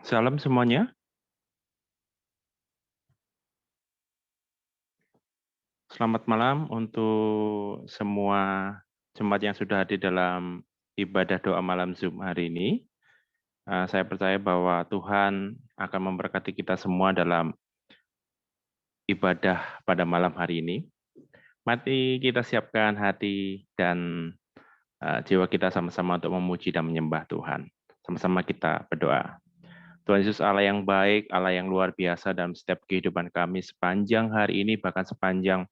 Salam semuanya. Selamat malam untuk semua jemaat yang sudah hadir dalam ibadah doa malam Zoom hari ini. Saya percaya bahwa Tuhan akan memberkati kita semua dalam ibadah pada malam hari ini. Mari kita siapkan hati dan jiwa kita sama-sama untuk memuji dan menyembah Tuhan. Sama-sama kita berdoa. Tuhan Yesus Allah yang baik, Allah yang luar biasa dalam setiap kehidupan kami sepanjang hari ini, bahkan sepanjang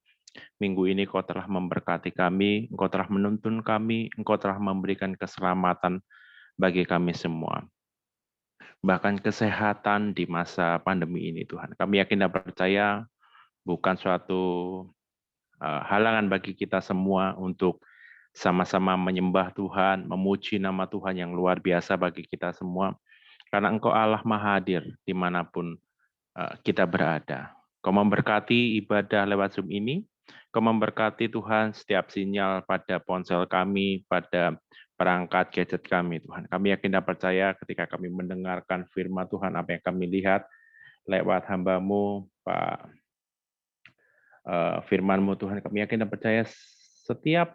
minggu ini Engkau telah memberkati kami, Engkau telah menuntun kami, Engkau telah memberikan keselamatan bagi kami semua. Bahkan kesehatan di masa pandemi ini Tuhan. Kami yakin dan percaya bukan suatu halangan bagi kita semua untuk sama-sama menyembah Tuhan, memuji nama Tuhan yang luar biasa bagi kita semua. Karena Engkau Allah Maha Hadir dimanapun kita berada. Kau memberkati ibadah lewat Zoom ini. Kau memberkati Tuhan setiap sinyal pada ponsel kami, pada perangkat gadget kami, Tuhan. Kami yakin dan percaya ketika kami mendengarkan firman Tuhan, apa yang kami lihat lewat hamba-Mu, Pak firman-Mu, Tuhan. Kami yakin dan percaya setiap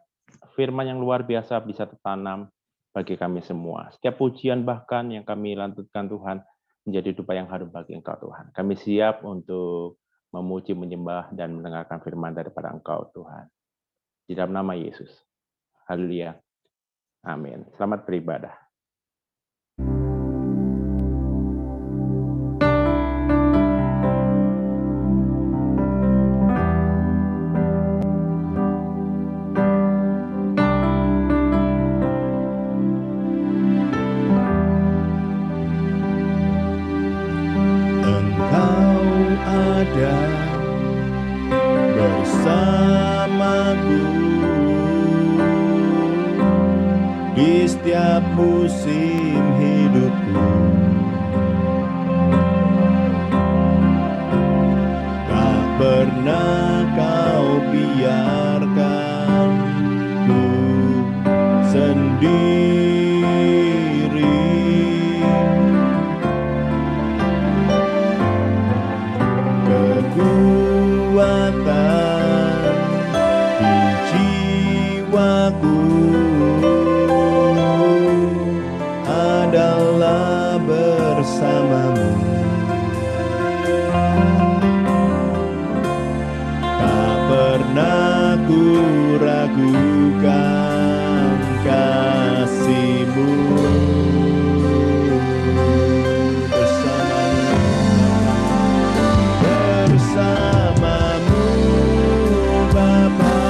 firman yang luar biasa bisa tertanam bagi kami semua. Setiap pujian bahkan yang kami lantunkan Tuhan, menjadi dupa yang harum bagi Engkau Tuhan. Kami siap untuk memuji, menyembah, dan mendengarkan firman daripada Engkau Tuhan. Di dalam nama Yesus. Haleluya. Amin. Selamat beribadah. Di setiap musim hidupku, tak pernah kau biarkan ku sendiri. Kekuatan di jiwaku adalah bersamamu. Tak pernah ku ragukan kasih-Mu. Bersamamu Bapa,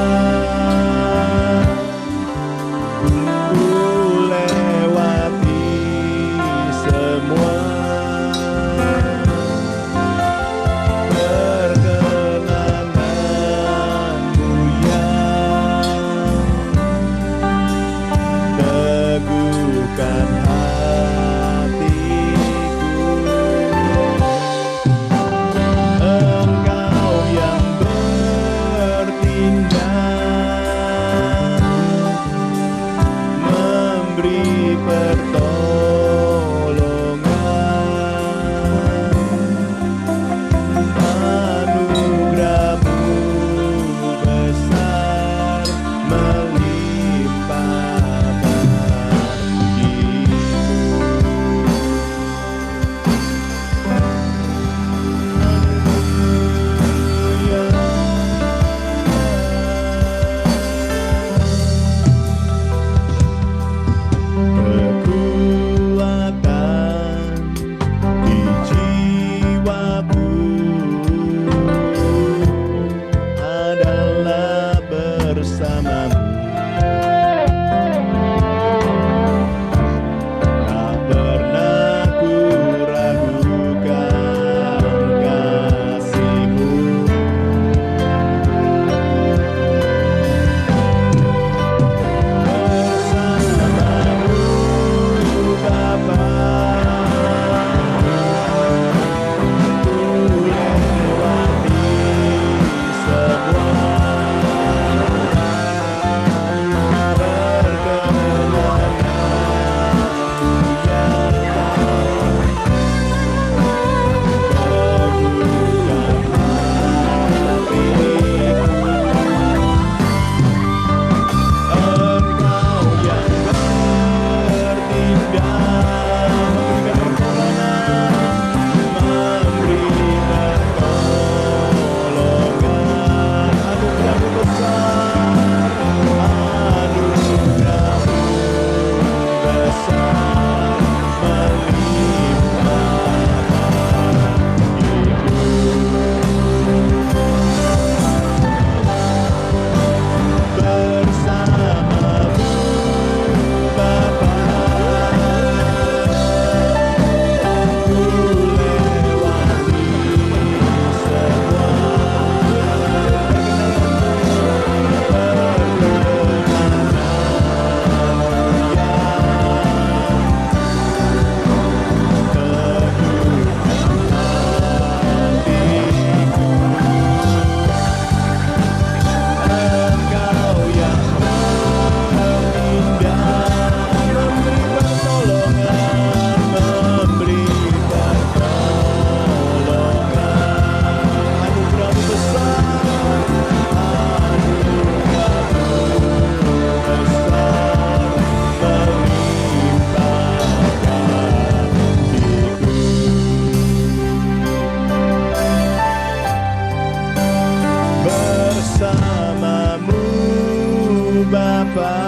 Bapa,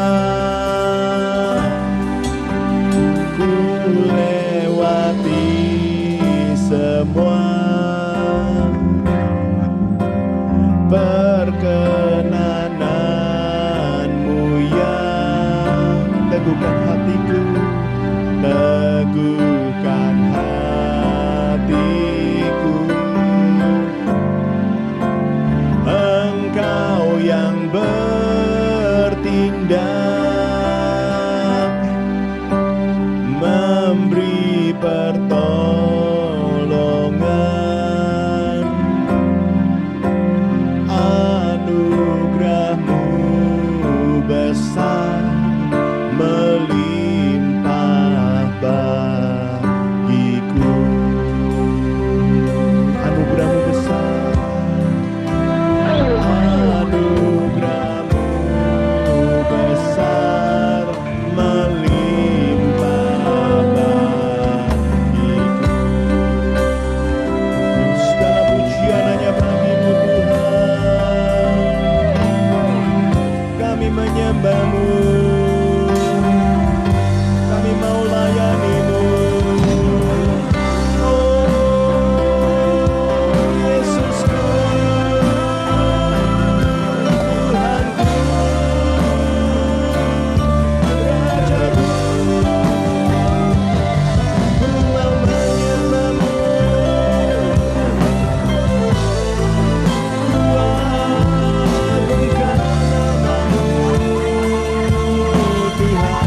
ku lewati semua perkenananmu yang teguhkan hatiku, teguhkan hatiku. Engkau yang bertindak, memberi pertolongan, anugerah-Mu besar melimpah bagiku. Anugerah-Mu besar, anugerah-Mu besar melimpah bagiku. Segala pujian hanya bagi-Mu Tuhan. Kami menyembah-Mu, kami mau layani-Mu. Oh Yesusku, Tuhanku, Rajaku, ku mau menyembah-Mu. Ku agungkan nama-Mu, Tuhan.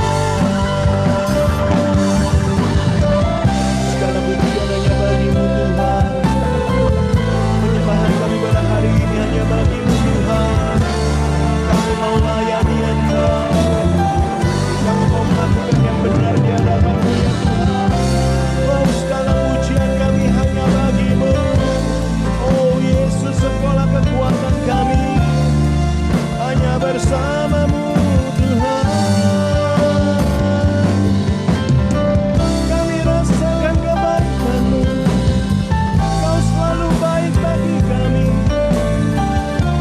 Segala pujian hanya bagi-Mu Tuhan. Penyembahan kami pada hari ini hanya bagi-Mu Tuhan. Kami mau layani Engkau, kami mau melakukan yang benar di hadapan-Mu ya Tuhan. Oh segala pujian kami hanya bagi-Mu. Oh Yesus, sekolah kekuatan kami hanya bersama-Mu Tuhan. Kami rasakan kebaikan-Mu, Kau selalu baik bagi kami.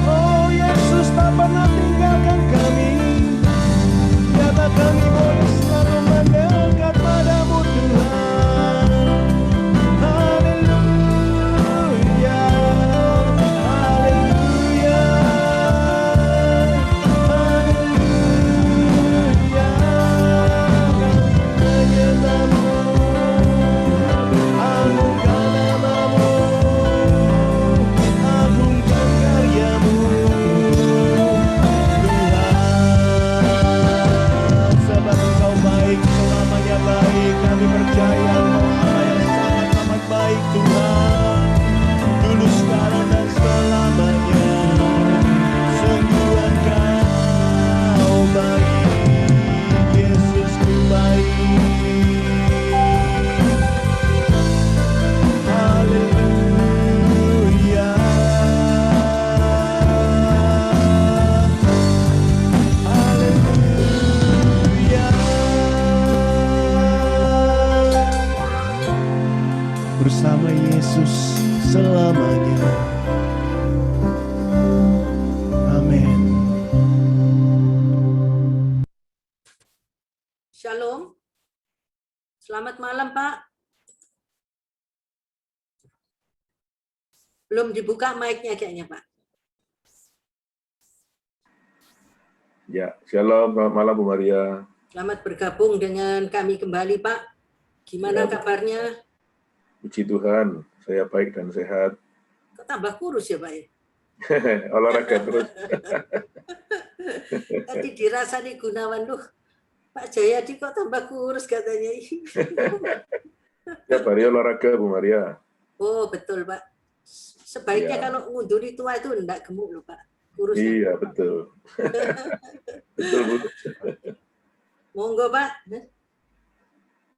Oh Yesus, tak pernah tinggalkan kami. Biarlah kami boleh selalu mendekat padamu Tuhan. Haleluya, haleluya, haleluya. Kami menyembah-Mu, agungkan nama-Mu, agungkan karya-Mu Tuhan. Sebab Engkau baik, selamanya baik. Kami percaya Engkau Allah yang sangat amat baik Tuhan. Dulu, sekarang, dan selamanya. Sungguh Engkau baik, Yesusku baik. Haleluya, haleluya. Bersama Yesus selamanya. Amin. Shalom. Selamat malam, Pak. Belum dibuka mic-nya kayaknya, Pak. Ya, shalom, selamat malam Bu Maria. Selamat bergabung dengan kami kembali, Pak. Gimana Ya, kabarnya? puji Tuhan, saya baik dan sehat. Kok tambah kurus ya, Pak? Ya? Olahraga terus. Tadi dirasani Gunawan, loh, Pak Jayadi kok tambah kurus katanya. Ya, hari olahraga Bu Maria. Oh, betul, Pak. Sebaiknya Ya. kalau ngunduri tua itu enggak gemuk loh, Pak. Kurusnya. Iya, betul. Betul, Bu. Monggo, Pak.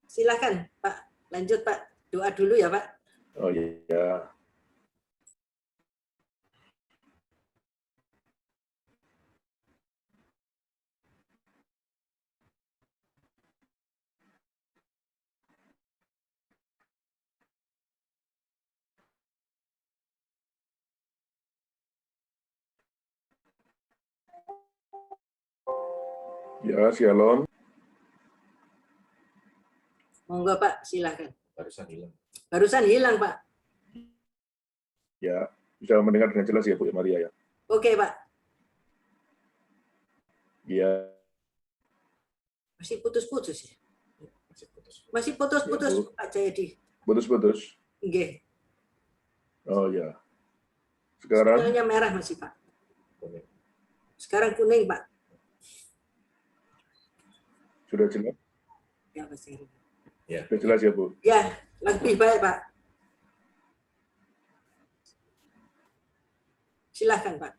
Silakan, Pak. Lanjut, Pak. Doa dulu ya, Pak. Oh iya. Ya, shalom. Monggo Pak, silakan. Barusan hilang. Barusan hilang Pak. Ya, bisa mendengar dengan jelas ya Bu Maria ya. Oke Pak. Ya, Masih putus-putus ya? Masih putus. Masih putus-putus Ya, Bu. Pak Jayadi. putus-putus. Nggih. Oh ya. Sekarang Sinyalnya merah masih Pak. Kuning. Sekarang kuning Pak. sudah jelas? Ya masih. Ya. Sudah jelas ya Bu? Ya, lebih baik Pak. Silakan Pak.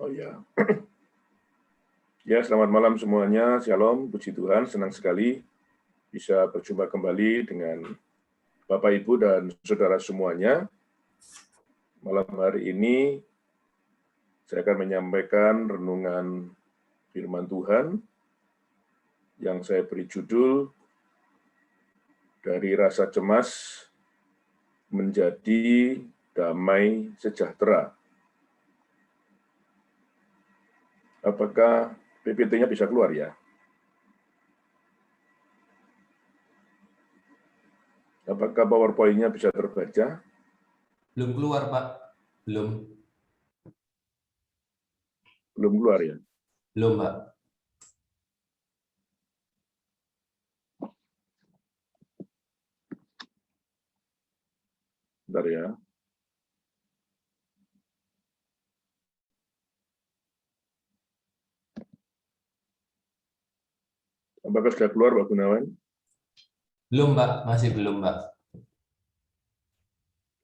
Oh ya. Ya, selamat malam semuanya. Shalom, puji Tuhan. Senang sekali bisa berjumpa kembali dengan Bapak, Ibu, dan saudara semuanya. Malam hari ini saya akan menyampaikan renungan firman Tuhan yang saya beri judul Dari Rasa Cemas Menjadi Damai Sejahtera. Apakah PPT-nya bisa keluar ya? Apakah PowerPoint-nya bisa terbaca? Belum keluar, Pak. Belum. Belum keluar ya? Belum, Pak. Bentar ya. Apakah sudah keluar Pak Gunawan? Belum, Pak. Masih belum, Pak.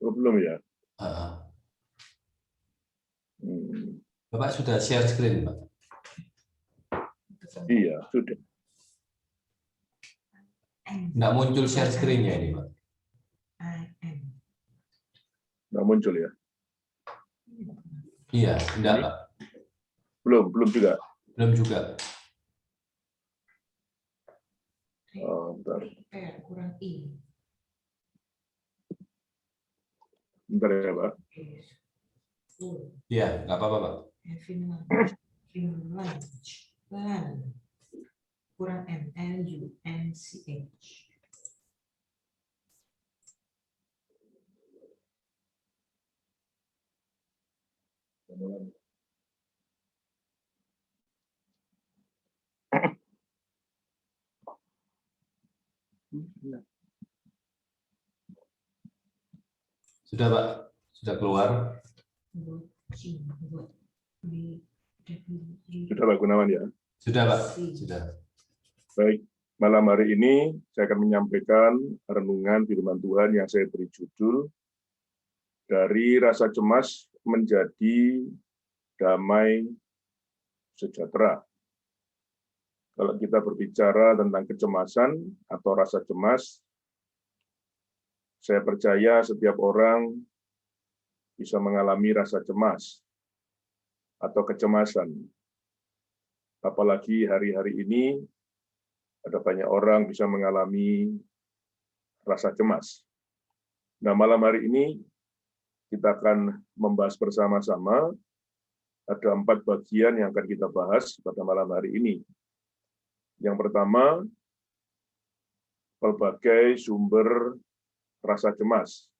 Oh, belum ya? Bapak sudah share screen, Pak? Iya, sudah. Nggak muncul share screen-nya ini, Pak. Nggak muncul ya? Iya, enggak, Pak. Belum juga. Belum juga. Oh, bentar. Kurang I. Bentar ya Pak. Iya, nggak apa-apa, Pak. Finland. Kurang N. LUNCH. Sudah, Pak. Sudah keluar. Sudah Pak Gunawan ya? Sudah, Pak. Sudah. Baik, malam hari ini saya akan menyampaikan renungan firman Tuhan yang saya beri judul Dari Rasa Cemas Menjadi Damai Sejahtera. Kalau kita berbicara tentang kecemasan atau rasa cemas, saya percaya setiap orang bisa mengalami rasa cemas atau kecemasan. Apalagi hari-hari ini ada banyak orang bisa mengalami rasa cemas. Nah, malam hari ini kita akan membahas bersama-sama. Ada 4 bagian yang akan kita bahas pada malam hari ini. Yang pertama, berbagai sumber rasa cemas.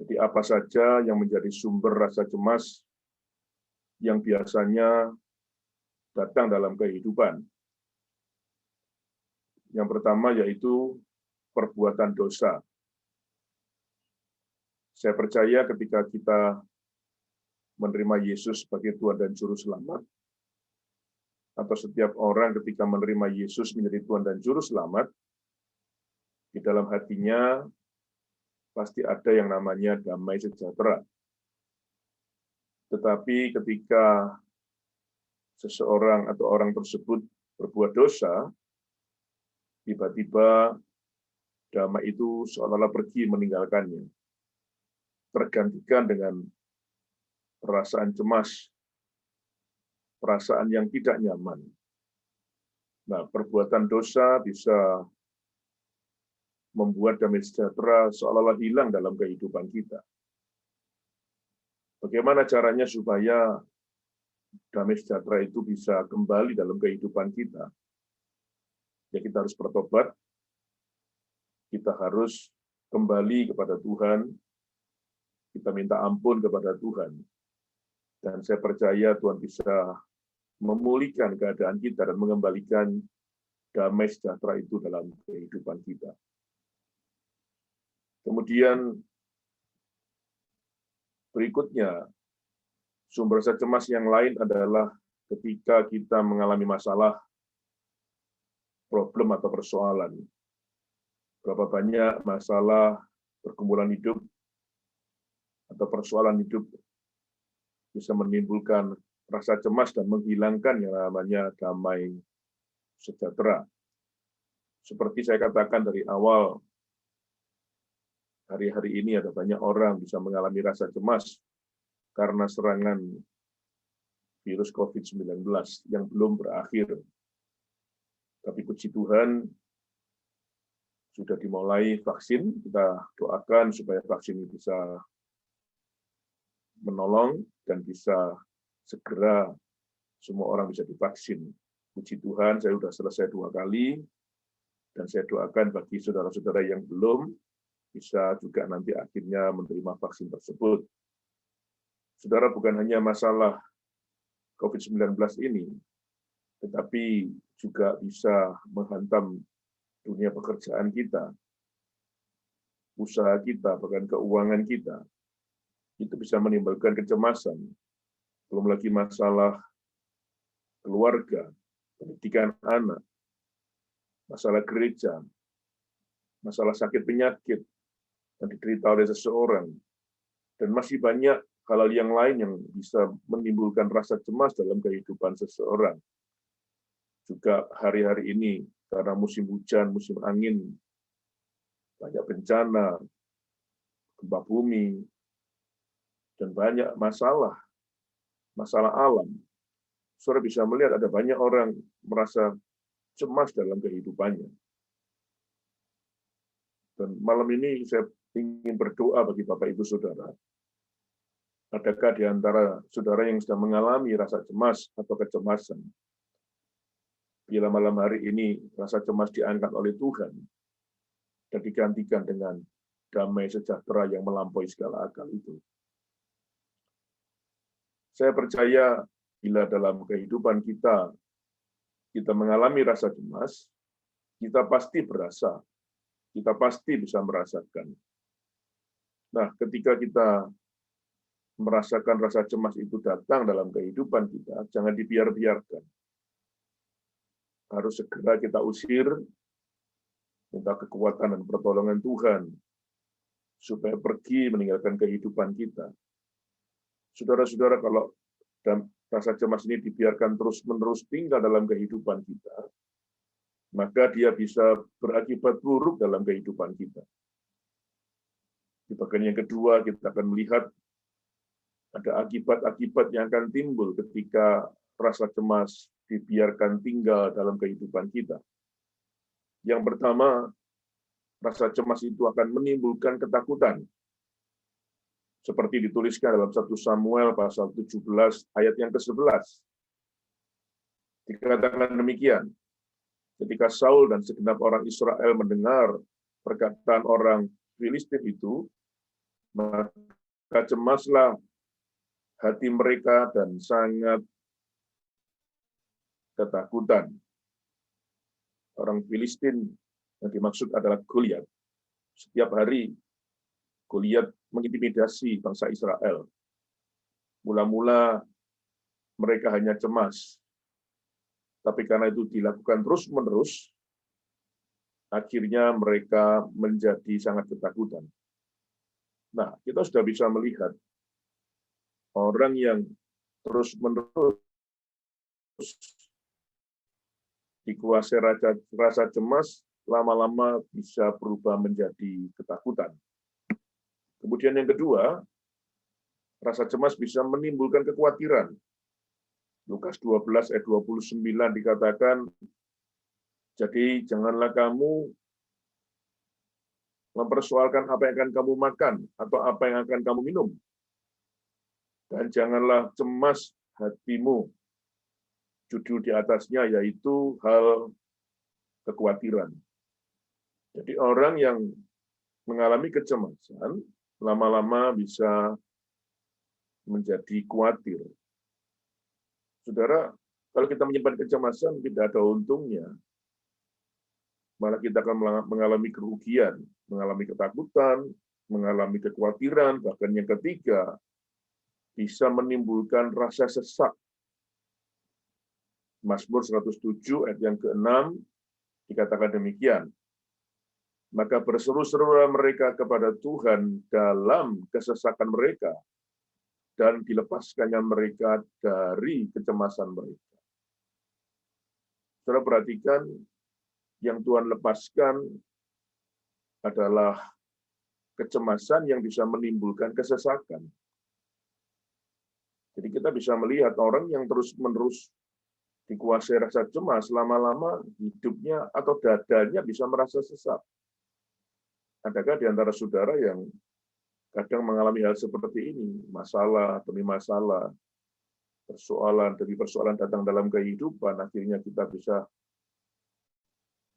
Jadi apa saja yang menjadi sumber rasa cemas yang biasanya datang dalam kehidupan. Yang pertama yaitu perbuatan dosa. Saya percaya ketika kita menerima Yesus sebagai Tuhan dan Juru Selamat, atau setiap orang ketika menerima Yesus menjadi Tuhan dan Juru Selamat, di dalam hatinya pasti ada yang namanya damai sejahtera. Tetapi ketika seseorang atau orang tersebut berbuat dosa, tiba-tiba damai itu seolah-olah pergi meninggalkannya, tergantikan dengan perasaan cemas, perasaan yang tidak nyaman. Nah, perbuatan dosa bisa membuat damai sejahtera seolah-olah hilang dalam kehidupan kita. Bagaimana caranya supaya damai sejahtera itu bisa kembali dalam kehidupan kita, ya kita harus bertobat, kita harus kembali kepada Tuhan, kita minta ampun kepada Tuhan. Dan saya percaya Tuhan bisa memulihkan keadaan kita dan mengembalikan damai sejahtera itu dalam kehidupan kita. Kemudian berikutnya, sumber rasa cemas yang lain adalah ketika kita mengalami masalah, problem atau persoalan. Berapa banyak masalah pergumulan hidup atau persoalan hidup bisa menimbulkan rasa cemas dan menghilangkan yang namanya damai sejahtera. Seperti saya katakan dari awal, hari-hari ini ada banyak orang bisa mengalami rasa cemas karena serangan virus COVID-19 yang belum berakhir. Tapi puji Tuhan, sudah dimulai vaksin, kita doakan supaya vaksin ini bisa menolong dan bisa segera semua orang bisa divaksin. Puji Tuhan, saya sudah selesai 2 kali, dan saya doakan bagi saudara-saudara yang belum, bisa juga nanti akhirnya menerima vaksin tersebut. Saudara, bukan hanya masalah COVID-19 ini, tetapi juga bisa menghantam dunia pekerjaan kita, usaha kita, bahkan keuangan kita. Itu bisa menimbulkan kecemasan. Belum lagi masalah keluarga, pendidikan anak, masalah gereja, masalah sakit penyakit yang diderita oleh seseorang, dan masih banyak hal-hal yang lain yang bisa menimbulkan rasa cemas dalam kehidupan seseorang. Juga hari-hari ini, karena musim hujan, musim angin, banyak bencana, gempa bumi, dan banyak masalah alam. Saudara bisa melihat ada banyak orang merasa cemas dalam kehidupannya. Dan malam ini saya ingin berdoa bagi Bapak Ibu Saudara. Adakah di antara saudara yang sedang mengalami rasa cemas atau kecemasan? Bila malam hari ini rasa cemas diangkat oleh Tuhan dan digantikan dengan damai sejahtera yang melampaui segala akal itu. Saya percaya bila dalam kehidupan kita mengalami rasa cemas, kita pasti berasa, kita pasti bisa merasakan. Nah, ketika kita merasakan rasa cemas itu datang dalam kehidupan kita, jangan dibiarkan. Harus segera kita usir, minta kekuatan dan pertolongan Tuhan, supaya pergi meninggalkan kehidupan kita. Saudara-saudara, kalau rasa cemas ini dibiarkan terus-menerus tinggal dalam kehidupan kita, maka dia bisa berakibat buruk dalam kehidupan kita. Di bagian yang kedua, kita akan melihat ada akibat-akibat yang akan timbul ketika rasa cemas dibiarkan tinggal dalam kehidupan kita. Yang pertama, rasa cemas itu akan menimbulkan ketakutan. Seperti dituliskan dalam 1 Samuel pasal 17 ayat yang ke-11. Dikatakan demikian, ketika Saul dan segenap orang Israel mendengar perkataan orang Filistin itu, maka cemaslah hati mereka dan sangat ketakutan. Orang Filistin yang dimaksud adalah Goliat. Setiap hari Goliat mengintimidasi bangsa Israel. Mula-mula mereka hanya cemas, tapi karena itu dilakukan terus-menerus, akhirnya mereka menjadi sangat ketakutan. Nah, kita sudah bisa melihat orang yang terus-menerus dikuasai rasa cemas, lama-lama bisa berubah menjadi ketakutan. Kemudian yang kedua, rasa cemas bisa menimbulkan kekhawatiran. Lukas 12 ayat 29 dikatakan, jadi janganlah kamu mempersoalkan apa yang akan kamu makan atau apa yang akan kamu minum. Dan janganlah cemas hatimu. Judul di atasnya yaitu hal kekhawatiran. Jadi orang yang mengalami kecemasan lama-lama bisa menjadi khawatir. Saudara, kalau kita menyimpan kecemasan tidak ada untungnya. Malah kita akan mengalami kerugian, mengalami ketakutan, mengalami kekhawatiran, bahkan yang ketiga bisa menimbulkan rasa sesak. Mazmur 107 ayat yang ke-6 dikatakan demikian. Maka berseru-serulah mereka kepada Tuhan dalam kesesakan mereka dan dilepaskannya mereka dari kecemasan mereka. Saudara perhatikan, yang Tuhan lepaskan adalah kecemasan yang bisa menimbulkan kesesakan. Jadi kita bisa melihat orang yang terus-menerus dikuasai rasa cemas, lama-lama hidupnya atau dadanya bisa merasa sesak. Adakah di antara saudara yang kadang mengalami hal seperti ini? Masalah demi masalah, persoalan demi persoalan datang dalam kehidupan, akhirnya kita bisa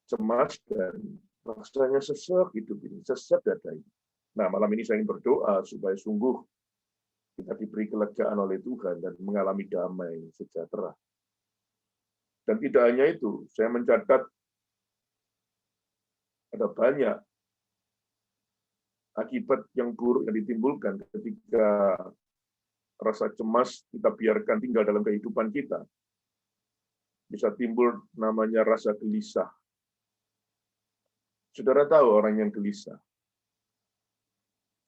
cemas dan rasanya sesak hidup ini, sesak dada ini. Nah, malam ini saya ingin berdoa supaya sungguh kita diberi kelegaan oleh Tuhan dan mengalami damai sejahtera. Dan tidak hanya itu, saya mencatat ada banyak akibat yang buruk yang ditimbulkan ketika rasa cemas kita biarkan tinggal dalam kehidupan kita. Bisa timbul namanya rasa gelisah. Saudara tahu orang yang gelisah.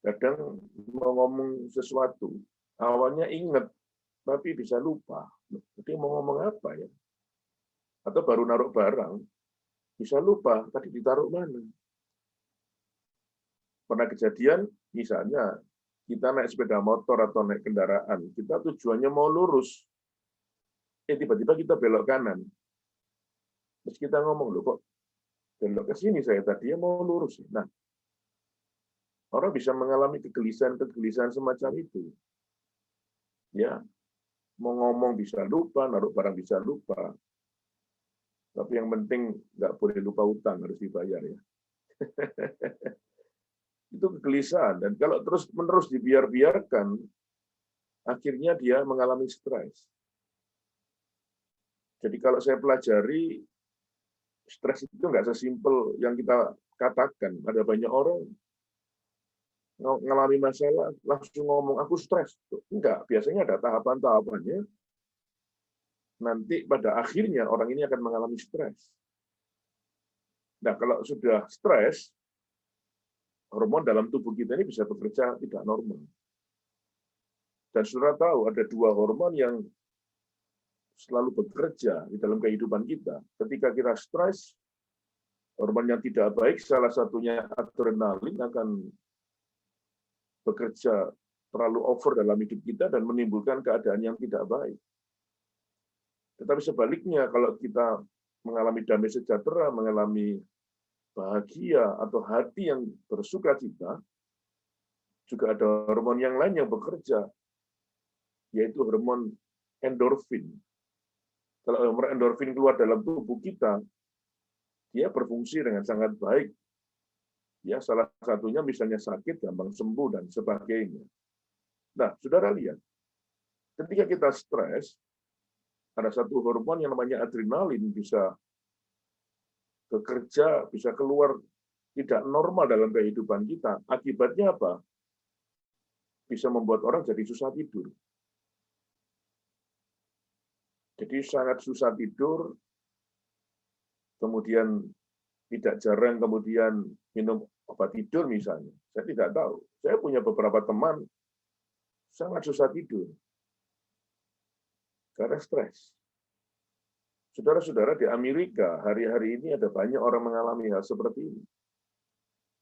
Kadang mau ngomong sesuatu, awalnya ingat, tapi bisa lupa. Jadi mau ngomong apa ya? Atau baru naruh barang, bisa lupa tadi ditaruh mana. Pernah kejadian, misalnya kita naik sepeda motor atau naik kendaraan, kita tujuannya mau lurus, tiba-tiba kita belok kanan. Terus kita ngomong, loh kok belok ke sini saya tadinya mau lurus. Nah, orang bisa mengalami kegelisahan semacam itu. Ya, mau ngomong bisa lupa, naruh barang bisa lupa. Tapi yang penting nggak boleh lupa utang, harus dibayar ya. Itu kegelisahan. Dan kalau terus-menerus dibiarkan, akhirnya dia mengalami stres. Jadi kalau saya pelajari, stres itu nggak sesimpel yang kita katakan. Ada banyak orang mengalami masalah, langsung ngomong, aku stres. Enggak, biasanya ada tahapan-tahapannya. Nanti pada akhirnya orang ini akan mengalami stres. Nah, kalau sudah stres, hormon dalam tubuh kita ini bisa bekerja tidak normal. Dan saudara tahu ada dua hormon yang selalu bekerja di dalam kehidupan kita. Ketika kita stres, hormon yang tidak baik, salah satunya adrenalin akan bekerja terlalu over dalam hidup kita dan menimbulkan keadaan yang tidak baik. Tetapi sebaliknya, kalau kita mengalami damai sejahtera, mengalami bahagia atau hati yang bersuka cita, juga ada hormon yang lain yang bekerja, yaitu hormon endorfin. Kalau hormon endorfin keluar dalam tubuh kita, dia berfungsi dengan sangat baik. Ya, salah satunya misalnya sakit, gampang sembuh, dan sebagainya. Nah, saudara lihat, ketika kita stres, ada satu hormon yang namanya adrenalin bisa bekerja, bisa keluar tidak normal dalam kehidupan kita. Akibatnya apa? Bisa membuat orang jadi susah tidur. Jadi sangat susah tidur, kemudian tidak jarang kemudian minum obat tidur misalnya. Saya tidak tahu. Saya punya beberapa teman sangat susah tidur karena stres. Saudara-saudara, di Amerika hari-hari ini ada banyak orang mengalami hal seperti ini.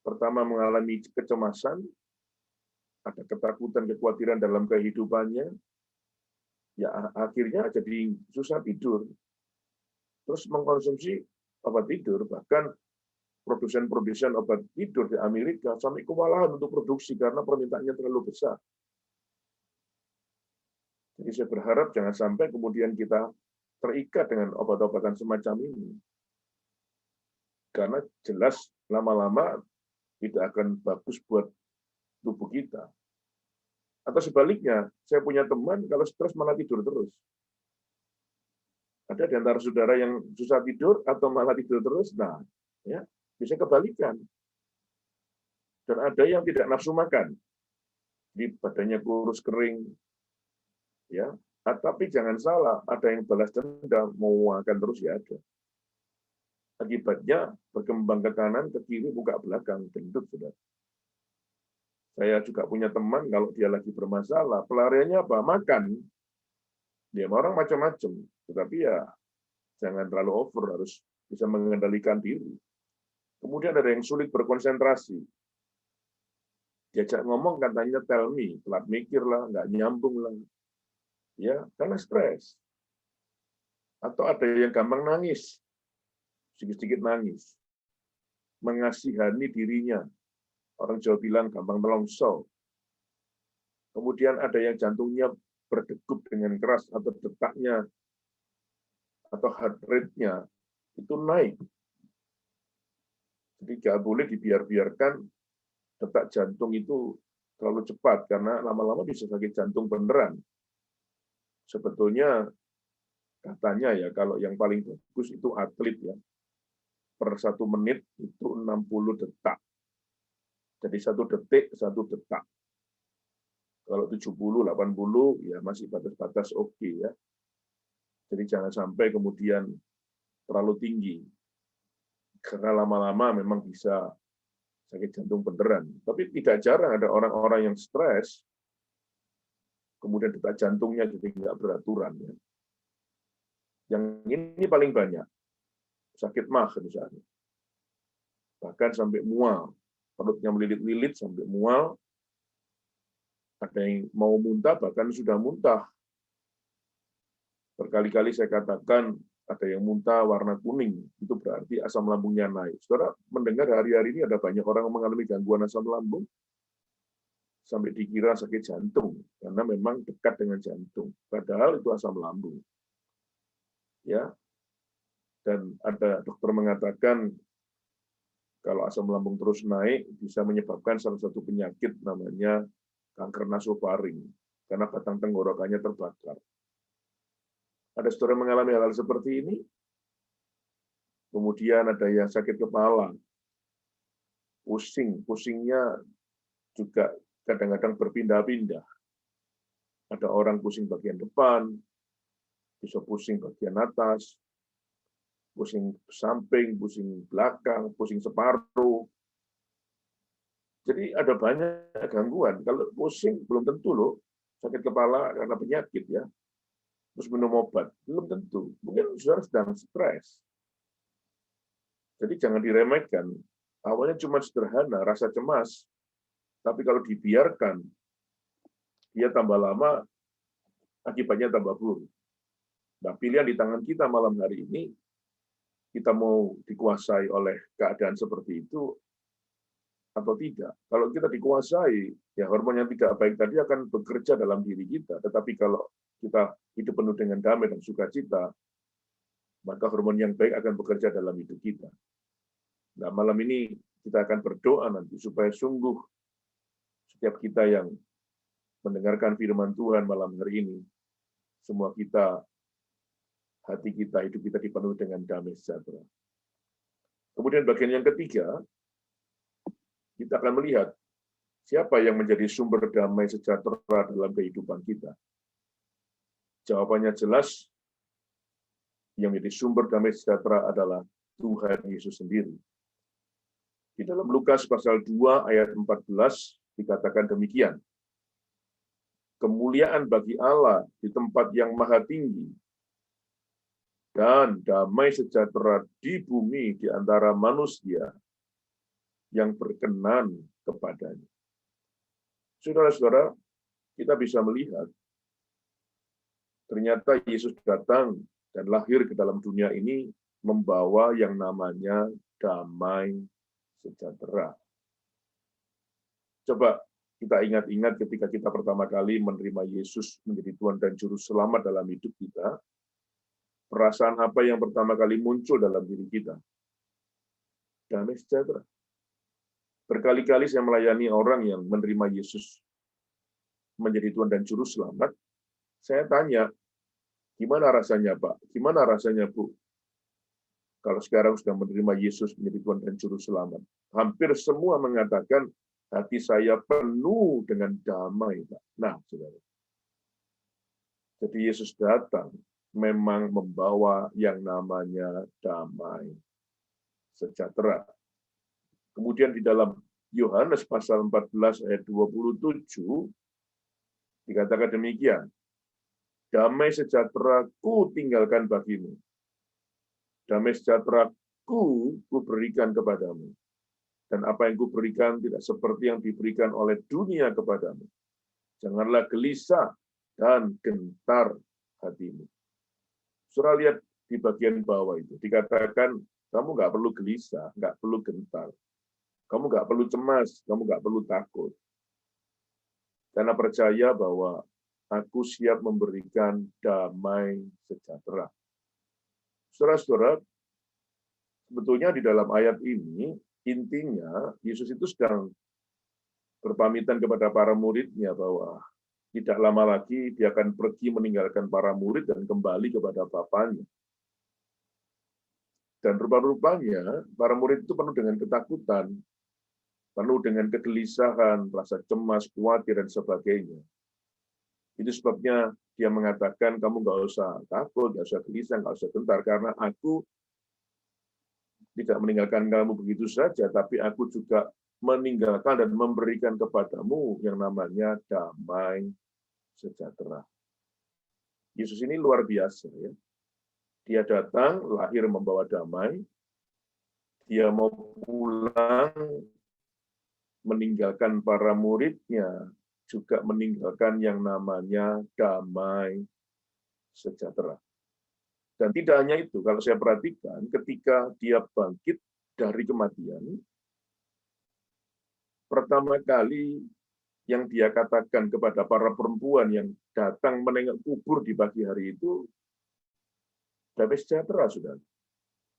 Pertama mengalami kecemasan, ada ketakutan, kekhawatiran dalam kehidupannya, ya akhirnya jadi susah tidur. Terus mengkonsumsi obat tidur, bahkan produsen-produsen obat tidur di Amerika sampai kewalahan untuk produksi karena permintaannya terlalu besar. Jadi saya berharap jangan sampai kemudian kita terikat dengan obat-obatan semacam ini. Karena jelas lama-lama tidak akan bagus buat tubuh kita. Atau sebaliknya, saya punya teman kalau stres malah tidur terus. Ada di antara saudara yang susah tidur atau malah tidur terus, nah, ya bisa kebalikan. Dan ada yang tidak nafsu makan, di badannya kurus kering, ya. Tapi jangan salah, ada yang balas dendam mau makan terus ya ada. Akibatnya berkembang ke kanan, ke kiri, buka belakang, gendut sudah. Saya juga punya teman kalau dia lagi bermasalah, pelariannya apa? Makan. Dia orang macam-macam, tetapi ya jangan terlalu over, harus bisa mengendalikan diri. Kemudian ada yang sulit berkonsentrasi. Diajak ngomong katanya tell me, telat mikir lah, nggak nyambung lah. Ya, karena stres. Atau ada yang gampang nangis, sedikit-sedikit nangis. Mengasihani dirinya. Orang Jawa bilang gampang melongso. Kemudian ada yang jantungnya berdegup dengan keras atau detaknya atau heart rate-nya itu naik. Jadi nggak boleh dibiarkan detak jantung itu terlalu cepat karena lama-lama bisa sakit jantung beneran. Sebetulnya katanya ya kalau yang paling bagus itu atlet ya. Per 1 menit itu 60 detak. Jadi 1 detik 1 detak. Kalau 70, 80 ya masih batas-batas oke ya. Jadi jangan sampai kemudian terlalu tinggi. Karena lama-lama memang bisa sakit jantung beneran. Tapi tidak jarang ada orang-orang yang stres, kemudian detak jantungnya jadi nggak beraturan. Ya. Yang ini paling banyak. Sakit mah misalnya. Bahkan sampai mual. Perutnya melilit-lilit sampai mual. Ada yang mau muntah, bahkan sudah muntah. Berkali-kali saya katakan, ada yang muntah warna kuning, itu berarti asam lambungnya naik. Saudara mendengar hari-hari ini ada banyak orang yang mengalami gangguan asam lambung, sampai dikira sakit jantung, karena memang dekat dengan jantung. Padahal itu asam lambung. Ya, dan ada dokter mengatakan, kalau asam lambung terus naik, bisa menyebabkan salah satu penyakit namanya kanker nasofaring, karena batang tenggorokannya terbakar. Ada saudara mengalami hal seperti ini, kemudian ada yang sakit kepala, pusingnya juga kadang-kadang berpindah-pindah. Ada orang pusing bagian depan, bisa pusing bagian atas, pusing samping, pusing belakang, pusing separuh. Jadi ada banyak gangguan. Kalau pusing belum tentu loh, sakit kepala karena penyakit ya. Terus minum obat, belum tentu. Mungkin saudara sedang stres. Jadi jangan diremehkan. Awalnya cuma sederhana, rasa cemas. Tapi kalau dibiarkan, dia tambah lama, akibatnya tambah buruk. Nah, pilihan di tangan kita malam hari ini, kita mau dikuasai oleh keadaan seperti itu, atau tidak. Kalau kita dikuasai, ya hormon yang tidak baik tadi akan bekerja dalam diri kita. Tetapi kalau kita hidup penuh dengan damai dan sukacita, maka hormon yang baik akan bekerja dalam hidup kita. Nah, malam ini kita akan berdoa nanti supaya sungguh setiap kita yang mendengarkan firman Tuhan malam hari ini, semua kita, hati kita, hidup kita dipenuhi dengan damai sejahtera. Kemudian bagian yang ketiga, kita akan melihat siapa yang menjadi sumber damai sejahtera dalam kehidupan kita. Jawabannya jelas, yang menjadi sumber damai sejahtera adalah Tuhan Yesus sendiri. Di dalam Lukas pasal 2 ayat 14 dikatakan demikian. Kemuliaan bagi Allah di tempat yang maha tinggi dan damai sejahtera di bumi di antara manusia yang berkenan kepadanya. Saudara-saudara, kita bisa melihat ternyata Yesus datang dan lahir ke dalam dunia ini membawa yang namanya damai sejahtera. Coba Kita ingat-ingat ketika kita pertama kali menerima Yesus menjadi Tuhan dan Juru Selamat dalam hidup kita, perasaan apa yang pertama kali muncul dalam diri kita? Damai sejahtera. Berkali-kali saya melayani orang yang menerima Yesus menjadi Tuhan dan Juru Selamat. Saya tanya, gimana rasanya Pak? Gimana rasanya Bu? Kalau sekarang sudah menerima Yesus menjadi Tuhan dan Juru Selamat. Hampir semua mengatakan, hati saya penuh dengan damai, Pak. Nah, saudara. Jadi Yesus datang memang membawa yang namanya damai sejahtera. Kemudian di dalam Yohanes pasal 14 ayat 27 dikatakan demikian. Damai sejahtera ku tinggalkan bagimu. Damai sejahtera ku berikan kepadamu. Dan apa yang kuberikan tidak seperti yang diberikan oleh dunia kepadamu. Janganlah gelisah dan gentar hatimu. Saudara lihat di bagian bawah itu, dikatakan kamu nggak perlu gelisah, nggak perlu gentar. Kamu nggak perlu cemas, kamu nggak perlu takut. Karena percaya bahwa aku siap memberikan damai sejahtera. Saudara-saudara, sebetulnya di dalam ayat ini, intinya, Yesus itu sedang berpamitan kepada para muridnya bahwa tidak lama lagi dia akan pergi meninggalkan para murid dan kembali kepada Bapanya. Dan rupa-rupanya, para murid itu penuh dengan ketakutan, penuh dengan kegelisahan, rasa cemas, khawatir, dan sebagainya. Itu sebabnya dia mengatakan, kamu nggak usah takut, nggak usah gelisah, nggak usah gentar, karena aku tidak meninggalkan kamu begitu saja, tapi aku juga meninggalkan dan memberikan kepadamu yang namanya damai sejahtera. Yesus ini luar biasa, ya. Dia datang, lahir membawa damai. Dia mau pulang, meninggalkan para muridnya, juga meninggalkan yang namanya damai sejahtera. Dan tidak hanya itu, kalau saya perhatikan, ketika dia bangkit dari kematian, pertama kali yang dia katakan kepada para perempuan yang datang menengok kubur di pagi hari itu, damai sejahtera, saudara.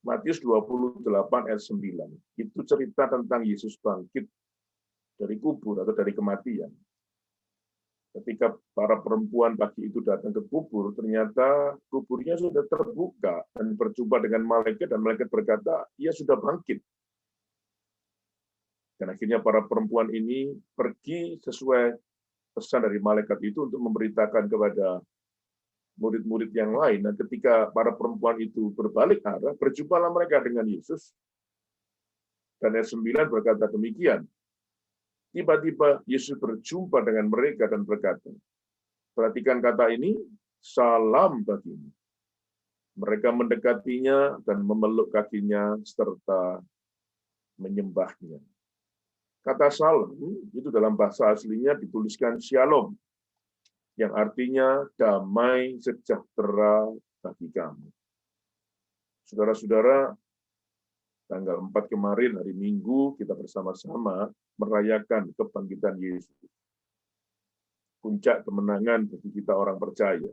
Matius 28 ayat 9. Itu cerita tentang Yesus bangkit dari kubur atau dari kematian. Ketika para perempuan pagi itu datang ke kubur, ternyata kuburnya sudah terbuka dan berjumpa dengan malaikat, dan malaikat berkata, ia sudah bangkit. Dan akhirnya para perempuan ini pergi sesuai pesan dari malaikat itu untuk memberitakan kepada murid-murid yang lain. Dan ketika para perempuan itu berbalik arah, berjumpalah mereka dengan Yesus. Dan ayat 9 berkata demikian. Tiba-tiba Yesus berjumpa dengan mereka dan berkata, perhatikan kata ini, salam bagimu. Mereka mendekatinya dan memeluk kakinya serta menyembahnya. Kata salam itu dalam bahasa aslinya dituliskan shalom, yang artinya damai sejahtera bagi kamu. Saudara-saudara, tanggal 4 kemarin, hari Minggu, kita bersama-sama merayakan kebangkitan Yesus. Puncak kemenangan bagi kita orang percaya.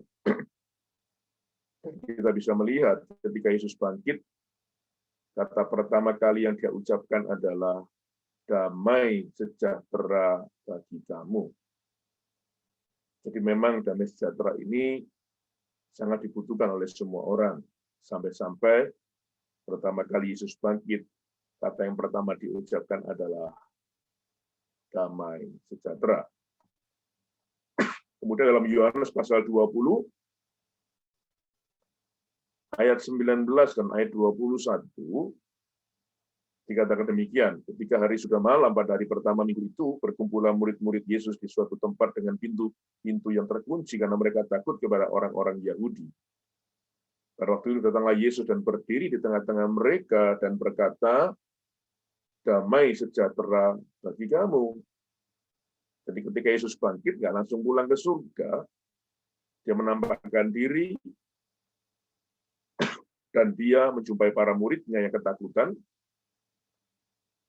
Dan kita bisa melihat ketika Yesus bangkit, kata pertama kali yang dia ucapkan adalah damai sejahtera bagi kamu. Jadi memang damai sejahtera ini sangat dibutuhkan oleh semua orang. Sampai-sampai pertama kali Yesus bangkit, kata yang pertama diucapkan adalah damai sejahtera. Kemudian dalam Yohanes pasal 20, ayat 19 dan ayat 21, dikatakan demikian, ketika hari sudah malam pada hari pertama minggu itu, berkumpulah murid-murid Yesus di suatu tempat dengan pintu yang terkunci karena mereka takut kepada orang-orang Yahudi. Pada waktu itu datanglah Yesus dan berdiri di tengah-tengah mereka dan berkata, damai sejahtera bagi kamu. Jadi ketika Yesus bangkit, nggak langsung pulang ke surga, dia menampakkan diri, dan dia menjumpai para muridnya yang ketakutan.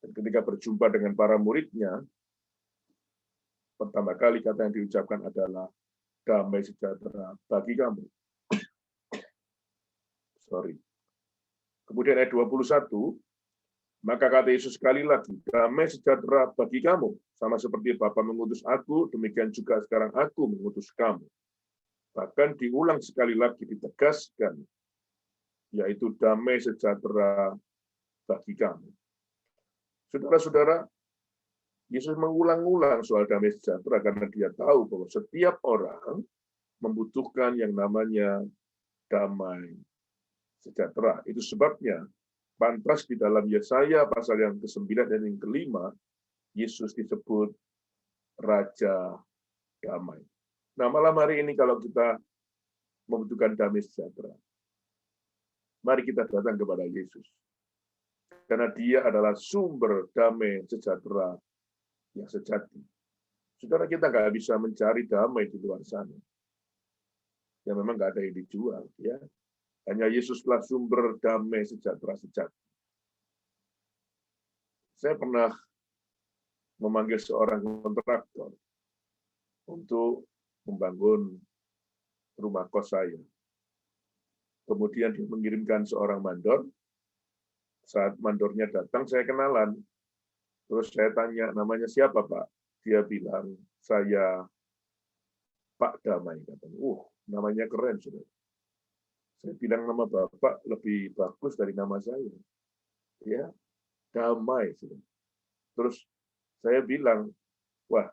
Dan ketika berjumpa dengan para muridnya, Pertama kali kata yang diucapkan adalah damai sejahtera bagi kamu. Kemudian ayat 21, maka kata Yesus sekali lagi, damai sejahtera bagi kamu. Sama seperti Bapa mengutus aku, demikian juga sekarang aku mengutus kamu. Bahkan diulang sekali lagi, ditegaskan, yaitu damai sejahtera bagi kamu. Saudara-saudara, Yesus mengulang-ulang soal damai sejahtera karena dia tahu bahwa setiap orang membutuhkan yang namanya damai sejahtera. Itu sebabnya pantas di dalam Yesaya pasal yang ke-9 dan yang ke-5, Yesus disebut Raja Damai. Nah, malam hari ini kalau kita membutuhkan damai sejahtera, mari kita datang kepada Yesus. Karena dia adalah sumber damai sejahtera yang sejati. Saudara, kita nggak bisa mencari damai di luar sana. Ya memang nggak ada yang dijual. Ya. Hanya Yesuslah sumber damai sejahtera sejati. Saya pernah memanggil seorang kontraktor untuk membangun rumah kos saya. Kemudian dia mengirimkan seorang mandor. Saat mandornya datang, saya kenalan. Terus saya tanya, namanya siapa, Pak? Dia bilang, saya Pak Damai. Katanya, namanya keren, saudara. Saya bilang nama Bapak lebih bagus dari nama saya. Ya, Damai, saudara. Terus saya bilang, wah,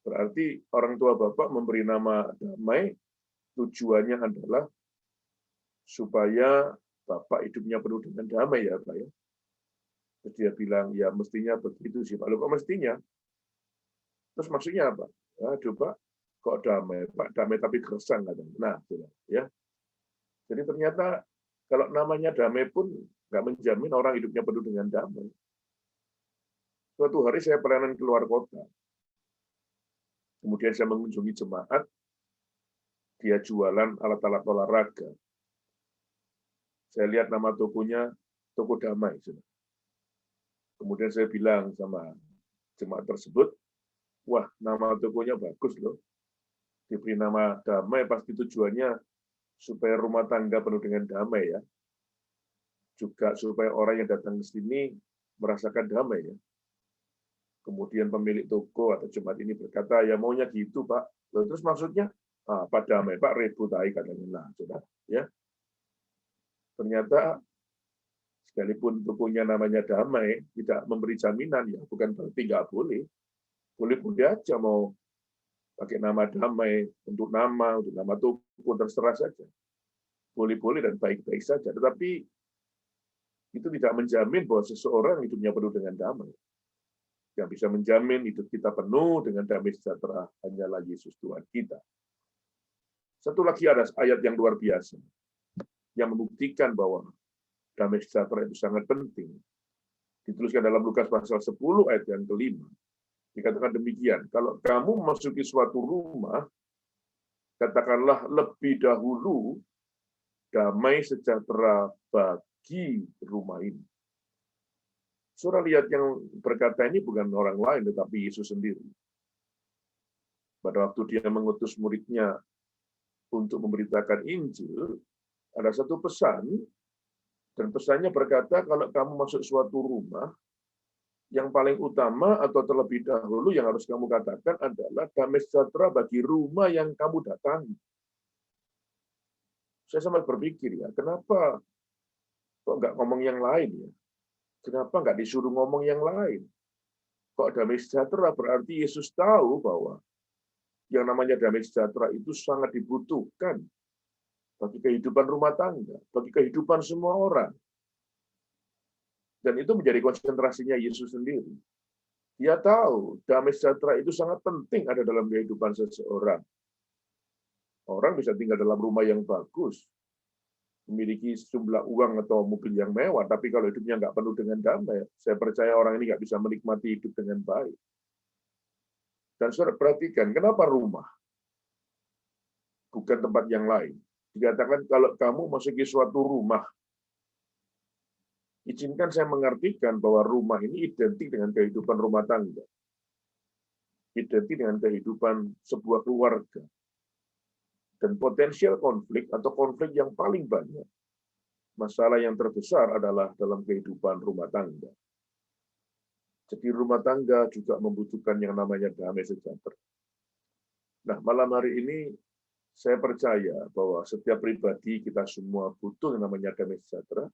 berarti orang tua Bapak memberi nama Damai, tujuannya adalah supaya Bapak hidupnya penuh dengan damai, ya, Pak, ya. Terus dia bilang, ya mestinya begitu sih, Pak. Loh, kok mestinya? Terus maksudnya apa? Aduh, Pak, kok damai? Pak, damai tapi gersang, katanya. Nah, ya. Jadi ternyata kalau namanya damai pun nggak menjamin orang hidupnya penuh dengan damai. Suatu hari saya pelayanan keluar kota. Kemudian saya mengunjungi jemaat, dia jualan alat-alat olahraga. Saya lihat nama tokonya, Toko Damai. Kemudian saya bilang sama jemaat tersebut, wah, nama tokonya bagus loh. Diberi nama Damai, pasti tujuannya supaya rumah tangga penuh dengan damai, ya. Juga supaya orang yang datang ke sini merasakan damai, ya. Kemudian pemilik toko atau jemaat ini berkata, ya maunya gitu, Pak. Lalu terus maksudnya, Pak damai, Pak ribut aja katanya. Nah, sudah, ya. Ternyata sekalipun tokonya namanya Damai, tidak memberi jaminan, ya bukan berarti nggak boleh. Boleh-boleh aja mau pakai nama Damai untuk nama toko, terserah saja. Boleh-boleh dan baik-baik saja. Tetapi itu tidak menjamin bahwa seseorang hidupnya penuh dengan damai. Yang bisa menjamin hidup kita penuh dengan damai sejahtera hanyalah Yesus Tuhan kita. Satu lagi ada ayat yang luar biasa yang membuktikan bahwa damai sejahtera itu sangat penting. Dituliskan dalam Lukas pasal 10 ayat yang ke-5. Dikatakan demikian, kalau kamu memasuki suatu rumah, katakanlah lebih dahulu damai sejahtera bagi rumah ini. Saudara lihat yang berkata ini bukan orang lain, tetapi Yesus sendiri. Pada waktu dia mengutus muridnya untuk memberitakan Injil, ada satu pesan, dan pesannya berkata, kalau kamu masuk suatu rumah, yang paling utama atau terlebih dahulu yang harus kamu katakan adalah damai sejahtera bagi rumah yang kamu datangi. Saya sempat berpikir, ya, kenapa kok nggak ngomong yang lain, ya? Kenapa nggak disuruh ngomong yang lain? Kok damai sejahtera? Berarti Yesus tahu bahwa yang namanya damai sejahtera itu sangat dibutuhkan bagi kehidupan rumah tangga, bagi kehidupan semua orang. Dan itu menjadi konsentrasinya Yesus sendiri. Dia tahu damai sejahtera itu sangat penting ada dalam kehidupan seseorang. Orang bisa tinggal dalam rumah yang bagus, memiliki sejumlah uang atau mobil yang mewah, tapi kalau hidupnya nggak penuh dengan damai, saya percaya orang ini nggak bisa menikmati hidup dengan baik. Dan saudara perhatikan, kenapa rumah? Bukan tempat yang lain. Dikatakan kalau kamu masuki suatu rumah, izinkan saya mengartikan bahwa rumah ini identik dengan kehidupan rumah tangga. identik dengan kehidupan sebuah keluarga. Dan potensial konflik atau konflik yang paling banyak, masalah yang terbesar adalah dalam kehidupan rumah tangga. Jadi rumah tangga juga membutuhkan yang namanya damai sejahtera. Nah, malam hari ini saya percaya bahwa setiap pribadi kita semua butuh yang namanya damai sejahtera.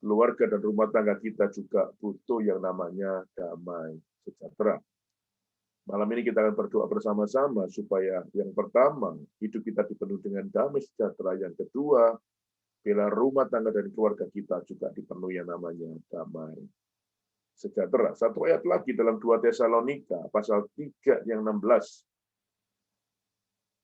Keluarga dan rumah tangga kita juga butuh yang namanya damai sejahtera. Malam ini kita akan berdoa bersama-sama supaya yang pertama, hidup kita dipenuhi dengan damai sejahtera. Yang kedua, bila rumah tangga dan keluarga kita juga dipenuhi yang namanya damai sejahtera. Satu ayat lagi dalam 2 Tesalonika, pasal 3 yang 16.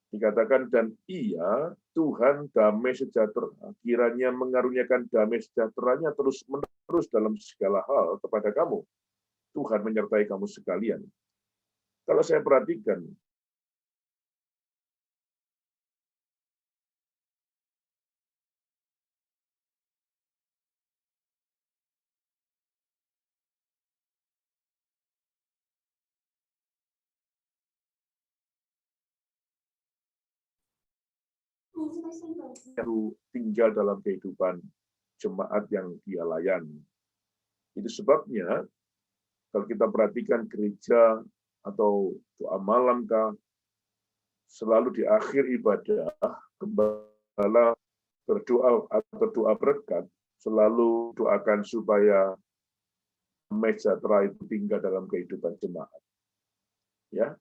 Dikatakan, dan ia, Tuhan damai sejahtera, kiranya mengaruniakan damai sejahteranya terus-menerus dalam segala hal kepada kamu. Tuhan menyertai kamu sekalian. Kalau saya perhatikan, tinggal dalam kehidupan jemaat yang dia layani. Itu sebabnya, kalau kita perhatikan gereja atau doa malam selalu di akhir ibadah, gembala berdoa atau doa berkat, selalu doakan supaya damai sejahtera itu tinggal dalam kehidupan jemaat. Ya,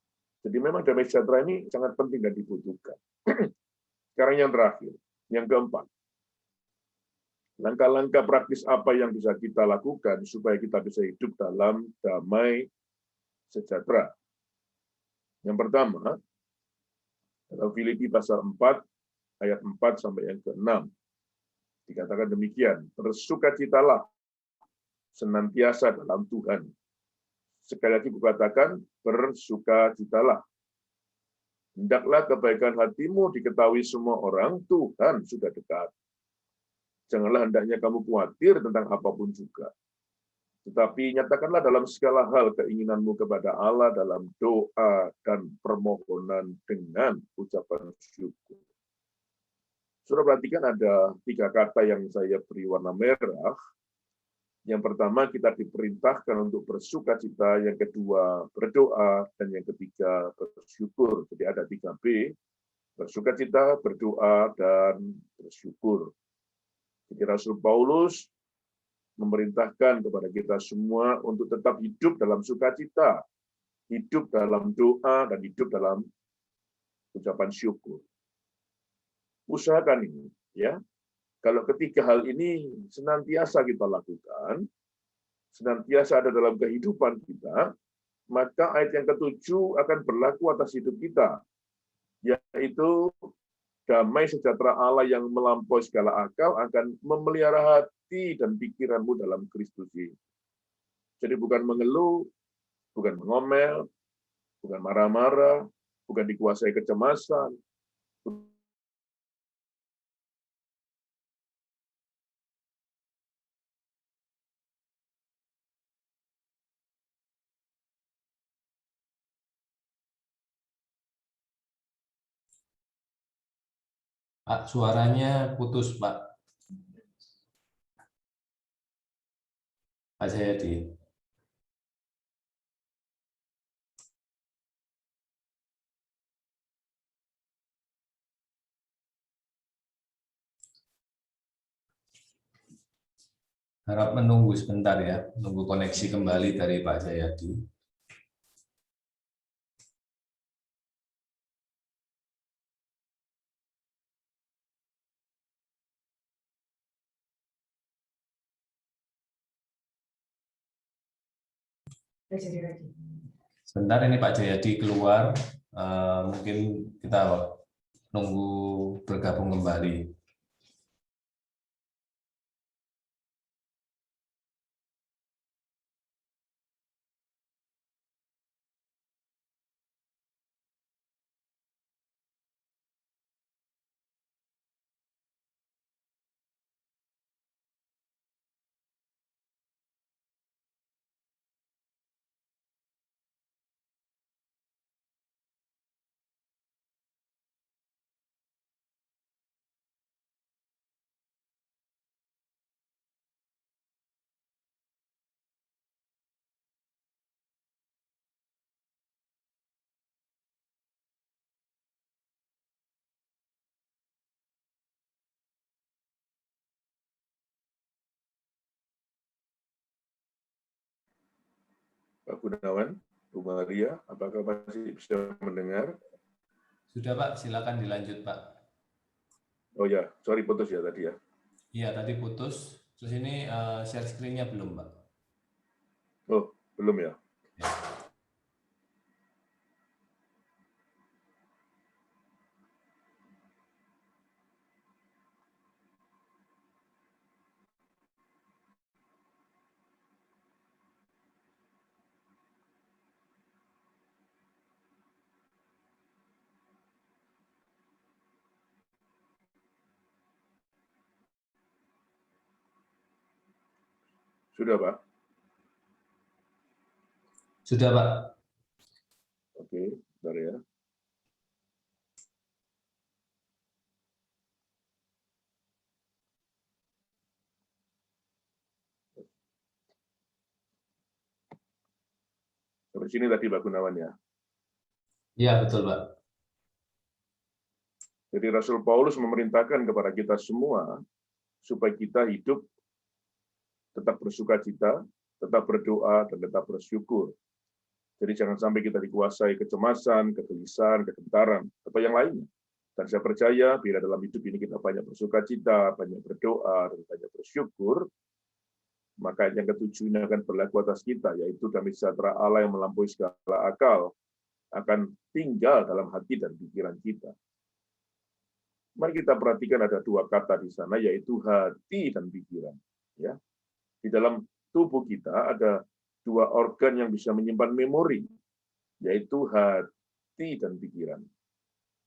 jadi memang damai sejahtera ini sangat penting dan dibutuhkan. Sekarang yang terakhir, yang keempat. Langkah-langkah praktis apa yang bisa kita lakukan supaya kita bisa hidup dalam damai sejahtera? Yang pertama, dalam Filipi pasal 4, ayat 4 sampai yang ke-6. Dikatakan demikian, bersukacitalah senantiasa dalam Tuhan. Sekali lagi kukatakan, bersukacitalah. Hendaklah kebaikan hatimu diketahui semua orang, Tuhan sudah dekat. Janganlah hendaknya kamu khawatir tentang apapun juga. Tetapi nyatakanlah dalam segala hal keinginanmu kepada Allah dalam doa dan permohonan dengan ucapan syukur. Saudara perhatikan ada 3 kata yang saya beri warna merah. Yang pertama, kita diperintahkan untuk bersukacita, yang kedua berdoa, dan yang ketiga bersyukur. Jadi ada 3B, bersukacita, berdoa, dan bersyukur. Jadi Rasul Paulus memerintahkan kepada kita semua untuk tetap hidup dalam sukacita, hidup dalam doa, dan hidup dalam ucapan syukur. Usahakan ini, ya. Kalau ketiga hal ini senantiasa kita lakukan, senantiasa ada dalam kehidupan kita, maka ayat yang ke-7 akan berlaku atas hidup kita, yaitu damai sejahtera Allah yang melampaui segala akal akan memelihara hati dan pikiranmu dalam Kristus Yesus. Jadi bukan mengeluh, bukan mengomel, bukan marah-marah, bukan dikuasai kecemasan. Pak, suaranya putus, Pak. Pak Jayadi. Harap menunggu sebentar ya, menunggu koneksi kembali dari Pak Jayadi. Sebentar ini Pak Jayadi keluar, mungkin kita nunggu bergabung kembali. Gunawan, Bu Maria, apakah masih bisa mendengar? Sudah Pak, silakan dilanjut Pak. Oh ya, sorry putus ya tadi ya. Iya, tadi putus. Terus ini share screen-nya belum Pak? Oh, belum ya. Ya. Sudah, Pak? Sudah Pak. Oke, bentar ya. Sampai sini tadi Pak Gunawan ya. Iya, betul Pak. Jadi Rasul Paulus memerintahkan kepada kita semua supaya kita hidup tetap bersukacita, tetap berdoa, dan tetap bersyukur. Jadi jangan sampai kita dikuasai kecemasan, kegelisahan, kegentaran, atau yang lainnya. Dan saya percaya bila dalam hidup ini kita banyak bersukacita, banyak berdoa, dan banyak bersyukur, maka yang ketujuh ini akan berlaku atas kita, yaitu damai sejahtera Allah yang melampaui segala akal, akan tinggal dalam hati dan pikiran kita. Mari kita perhatikan ada dua kata di sana, yaitu hati dan pikiran. Ya, di dalam tubuh kita ada dua organ yang bisa menyimpan memori, yaitu hati dan pikiran.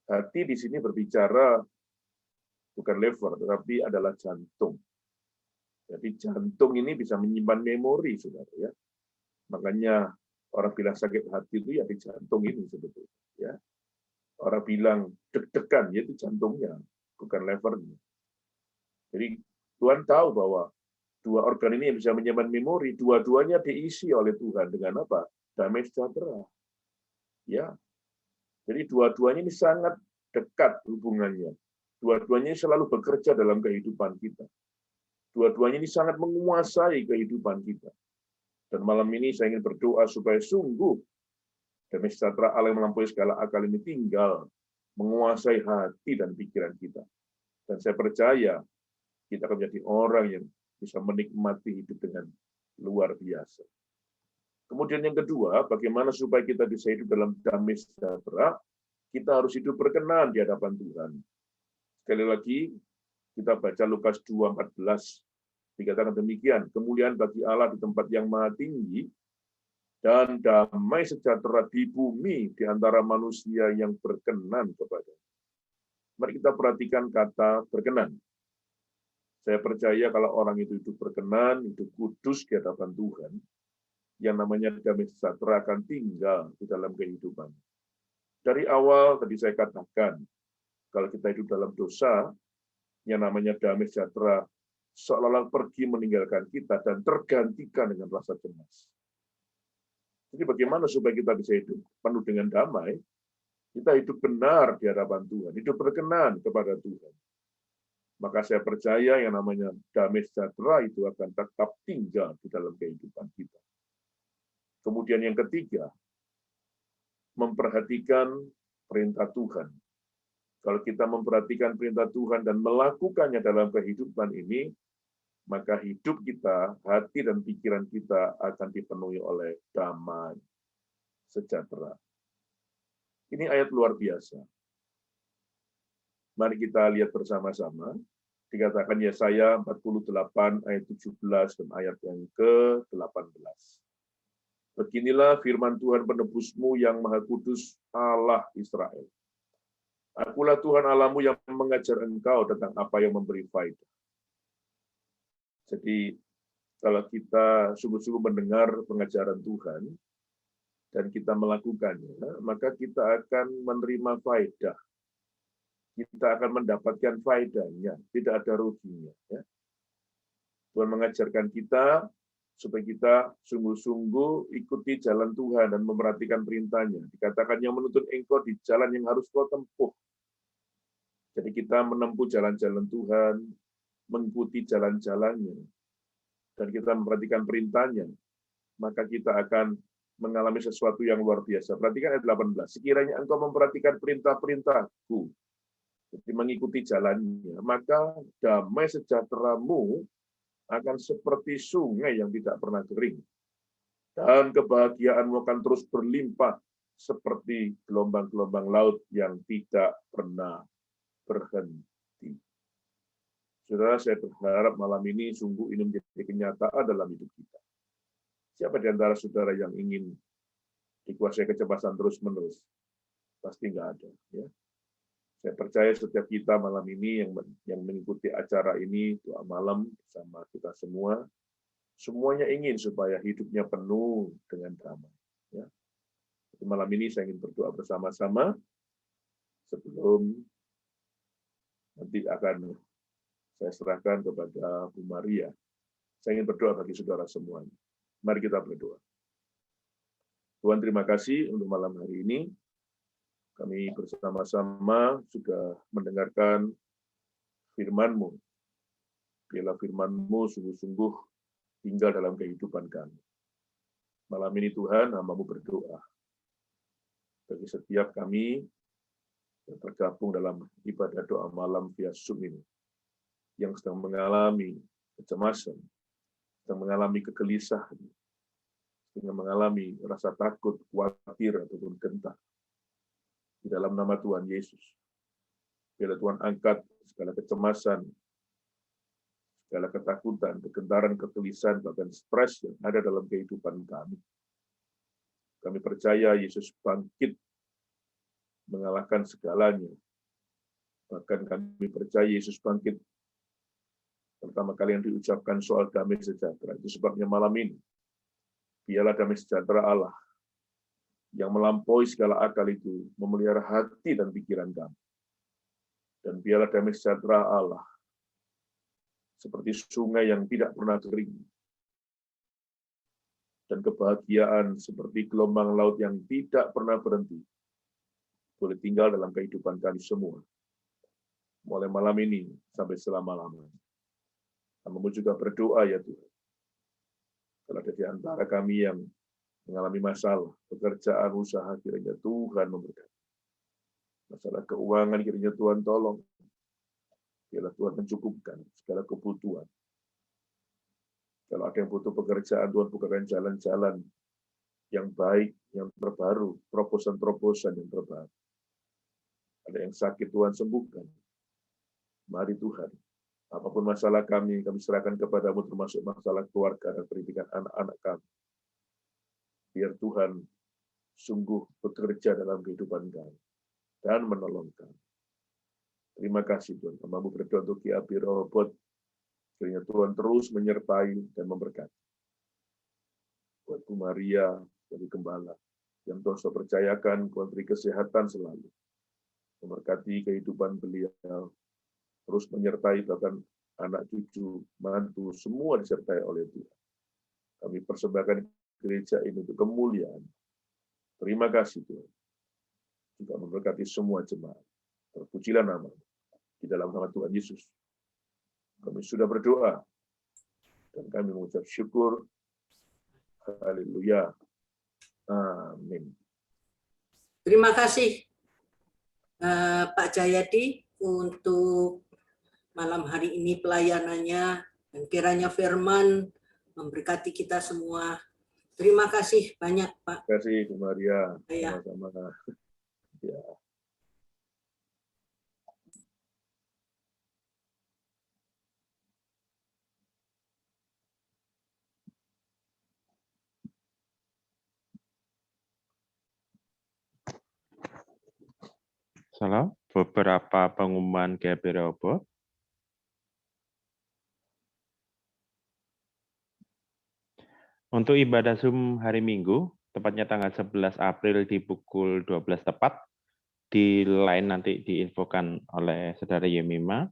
Hati di sini berbicara bukan lever, tetapi adalah jantung. Jadi jantung ini bisa menyimpan memori, saudara. Ya, makanya orang bilang sakit hati itu ya di jantung ini sebetulnya. Ya, orang bilang deg-degan, yaitu jantungnya, bukan levernya. Jadi Tuhan tahu bahwa dua organ ini yang bisa menyimpan memori, dua-duanya diisi oleh Tuhan dengan apa? Damai sejahtera. Ya, jadi dua-duanya ini sangat dekat hubungannya. Dua-duanya selalu bekerja dalam kehidupan kita. Dua-duanya ini sangat menguasai kehidupan kita. Dan malam ini saya ingin berdoa supaya sungguh damai sejahtera Allah yang melampaui segala akal ini tinggal menguasai hati dan pikiran kita. Dan saya percaya kita akan menjadi orang yang bisa menikmati hidup dengan luar biasa. Kemudian yang kedua, bagaimana supaya kita bisa hidup dalam damai sejahtera? Kita harus hidup berkenan di hadapan Tuhan. Sekali lagi, kita baca Lukas 2:14. Dikatakan demikian, kemuliaan bagi Allah di tempat yang maha tinggi, dan damai sejahtera di bumi di antara manusia yang berkenan kepada-Nya. Mari kita perhatikan kata berkenan. Saya percaya kalau orang itu hidup berkenan, hidup kudus di hadapan Tuhan, yang namanya damai sejahtera akan tinggal di dalam kehidupan. Dari awal tadi saya katakan, kalau kita hidup dalam dosa, yang namanya damai sejahtera seolah-olah pergi meninggalkan kita dan tergantikan dengan rasa cemas. Jadi bagaimana supaya kita bisa hidup penuh dengan damai? Kita hidup benar di hadapan Tuhan, hidup berkenan kepada Tuhan. Maka saya percaya yang namanya damai sejahtera itu akan tetap tinggal di dalam kehidupan kita. Kemudian yang ketiga, memperhatikan perintah Tuhan. Kalau kita memperhatikan perintah Tuhan dan melakukannya dalam kehidupan ini, maka hidup kita, hati dan pikiran kita akan dipenuhi oleh damai sejahtera. Ini ayat luar biasa. Mari kita lihat bersama-sama. Dikatakan Yesaya 48 ayat 17 dan ayat yang ke-18. Beginilah firman Tuhan penebusmu yang Maha Kudus, Allah Israel. Akulah Tuhan Allahmu yang mengajar engkau tentang apa yang memberi faedah. Jadi, kalau kita sungguh-sungguh mendengar pengajaran Tuhan dan kita melakukannya, maka kita akan menerima faedah. Kita akan mendapatkan faedahnya, tidak ada ruginya. Ya. Tuhan mengajarkan kita supaya kita sungguh-sungguh ikuti jalan Tuhan dan memperhatikan perintahnya. Dikatakan yang menuntun engkau di jalan yang harus kau tempuh. Jadi kita menempuh jalan-jalan Tuhan, mengikuti jalan-jalannya, dan kita memperhatikan perintahnya, maka kita akan mengalami sesuatu yang luar biasa. Perhatikan ayat 18. Sekiranya engkau memperhatikan perintah-perintahku, jadi mengikuti jalannya, maka damai sejahteramu akan seperti sungai yang tidak pernah kering. Dan kebahagiaanmu akan terus berlimpah seperti gelombang-gelombang laut yang tidak pernah berhenti. Saudara, saya berharap malam ini sungguh ini menjadi kenyataan dalam hidup kita. Siapa di antara saudara yang ingin dikuasai kecemasan terus-menerus? Pasti nggak ada. Ya. Saya percaya setiap kita malam ini yang mengikuti acara ini, doa malam bersama kita semua, semuanya ingin supaya hidupnya penuh dengan damai. Ya. Jadi malam ini saya ingin berdoa bersama-sama sebelum nanti akan saya serahkan kepada Bu Maria. Saya ingin berdoa bagi saudara semuanya. Mari kita berdoa. Tuhan, terima kasih untuk malam hari ini. Kami bersama-sama sudah mendengarkan firman-Mu. Biarlah firman-Mu sungguh-sungguh tinggal dalam kehidupan kami. Malam ini Tuhan, hamba-Mu berdoa bagi setiap kami yang tergabung dalam ibadah doa malam via Zoom ini, yang sedang mengalami kecemasan, sedang mengalami kegelisahan, sedang mengalami rasa takut, khawatir, ataupun gentar. Di dalam nama Tuhan Yesus, biarlah Tuhan angkat segala kecemasan, segala ketakutan, kegentaran, kegelisahan, bahkan stres yang ada dalam kehidupan kami. Kami percaya Yesus bangkit mengalahkan segalanya. Bahkan kami percaya Yesus bangkit pertama kali yang diucapkan soal damai sejahtera. Itu sebabnya malam ini, biarlah damai sejahtera Allah yang melampaui segala akal itu memelihara hati dan pikiran kami. Dan biarlah damai sejahtera Allah seperti sungai yang tidak pernah kering. Dan kebahagiaan seperti gelombang laut yang tidak pernah berhenti boleh tinggal dalam kehidupan kami semua. Mulai malam ini sampai selama-lamanya. Kami juga berdoa ya Tuhan. Kalau ada di antara kami yang mengalami masalah, pekerjaan, usaha, kiranya Tuhan memberkati. Masalah keuangan, kiranya Tuhan tolong. Biarlah Tuhan mencukupkan segala kebutuhan. Kalau ada yang butuh pekerjaan, Tuhan bukakan jalan-jalan yang baik, yang terbaru, terobosan-terobosan yang terbaru. Ada yang sakit, Tuhan sembuhkan. Mari Tuhan, apapun masalah kami serahkan kepadamu, termasuk masalah keluarga dan pendidikan anak-anak kami. Biar Tuhan sungguh bekerja dalam kehidupan kami dan menolong kami. Terima kasih Tuhan. Kami berdoa untuk Ki Abi Robot. Kiranya Tuhan terus menyertai dan memberkati. Buat Bu Maria dari Gembala, yang Tuhan sudah percayakan, Tuhan beri kesehatan selalu. Memberkati kehidupan beliau, terus menyertai bahkan anak cucu, mantu, semua disertai oleh Tuhan. Kami persembahkan gereja ini untuk kemuliaan. Terima kasih Tuhan. Juga memberkati semua jemaat. Terpujilah nama di dalam nama Tuhan Yesus. Kami sudah berdoa dan kami mengucap syukur. Haleluya. Amin. Terima kasih Pak Jayadi untuk malam hari ini pelayanannya, dan kiranya firman memberkati kita semua. Terima kasih banyak Pak. Terima kasih Bu Maria. Ya. Sama-sama. Ya. Salah, beberapa pengumuman GP Robot. Untuk ibadah Zoom hari Minggu, tepatnya tanggal 11 April di pukul 12 tepat, di line nanti diinfokan oleh Saudara Yemima,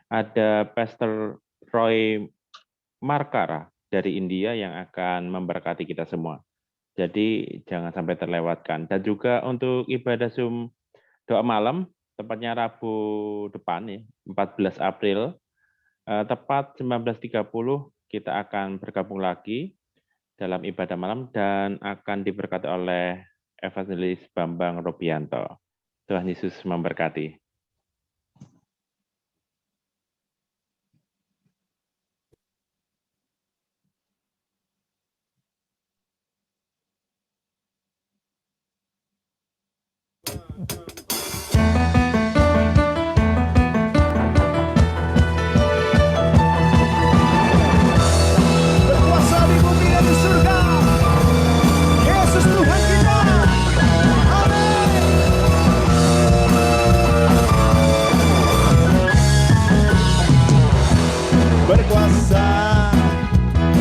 ada Pastor Roy Markara dari India yang akan memberkati kita semua. Jadi jangan sampai terlewatkan. Dan juga untuk ibadah Zoom doa malam, tepatnya Rabu depan, ya, 14 April, tepat 19.30 kita akan bergabung lagi dalam ibadah malam dan akan diberkati oleh Evangelis Bambang Robianto. Tuhan Yesus memberkati. Berkuasa di bumi dan di surga. Yesus Tuhan kita. Amin. Berkuasa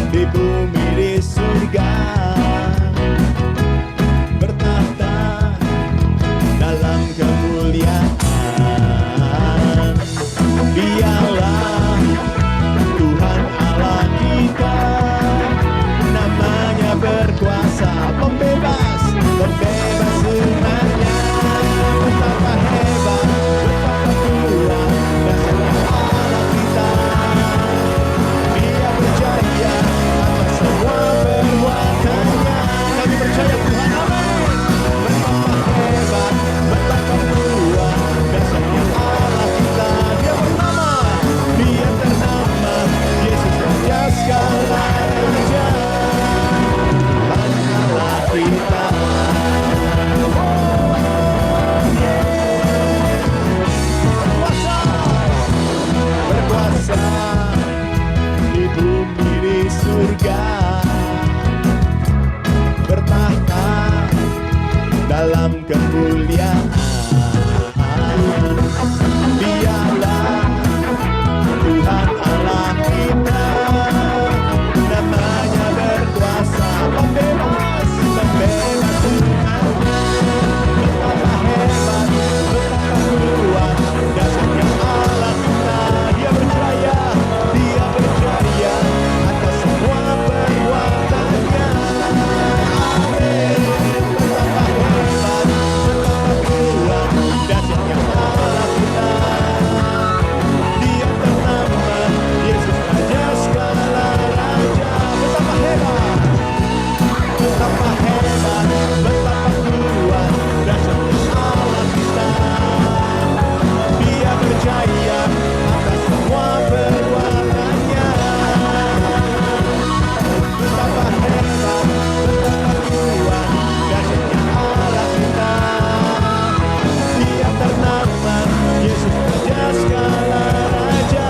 di bumi di surga. Bertahta dalam kemuliaan. Dialah Tuhan Allah kita, namanya berkuasa, pembebas, pembebas semuanya. Betapa hebat, betapa kuat, dasarnya Allah kita. Dia berjaya atas semua perbuatannya. Kami percaya Tuhan, amin. Betapa hebat, betapa kuat, dasarnya Allah kita. Dia bernama, Dia ternama, Yesus Raja segala raja. Allah kita. Berkuasa, berkuasa di bumi di surga, bertahta dalam kemuliaan. Dialah Tuhan Allah kita, namanya berkuasa, pembebas, pembebas semuanya. Betapa hebat, betapa kuat, dasarnya Allah kita. Dia berjaya, Dia berjaya atas semua perbuatannya. Amin. Betapa hebat, betapa kuat, dasarnya Allah kita. Dia ternama, Yesus Raja segala raja. Betapa hebat, betapa hebat, betapa kuat, dasarnya Allah kita. Dia berjaya atas semua perbuatannya. Betapa hebat, betapa kuat, dasarnya Allah kita. Dia ternama, Yesus Raja segala raja.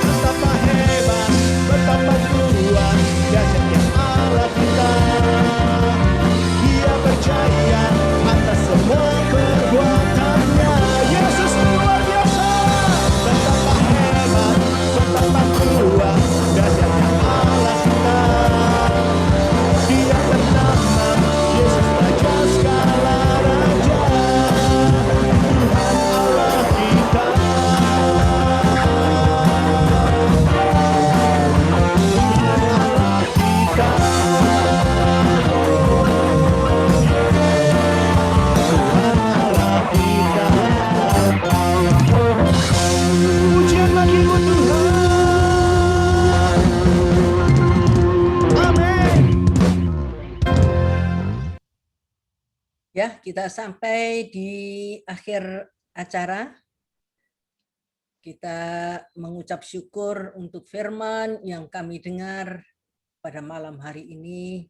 Betapa hebat, betapa kuat, dasarnya Allah kita. Dia berjaya atas semua perbuatannya. Yesus luar biasa. Betapa hebat, betapa kuat, dasarnya Allah kita. Dia ternama, Yesus Raja segala raja. Tuhan Allah kita. Tuhan Allah kita. Tuhan Allah kita. Pujian bagimu Tuhan. Amin. Ya, kita sampai di akhir acara. Kita mengucap syukur untuk firman yang kami dengar pada malam hari ini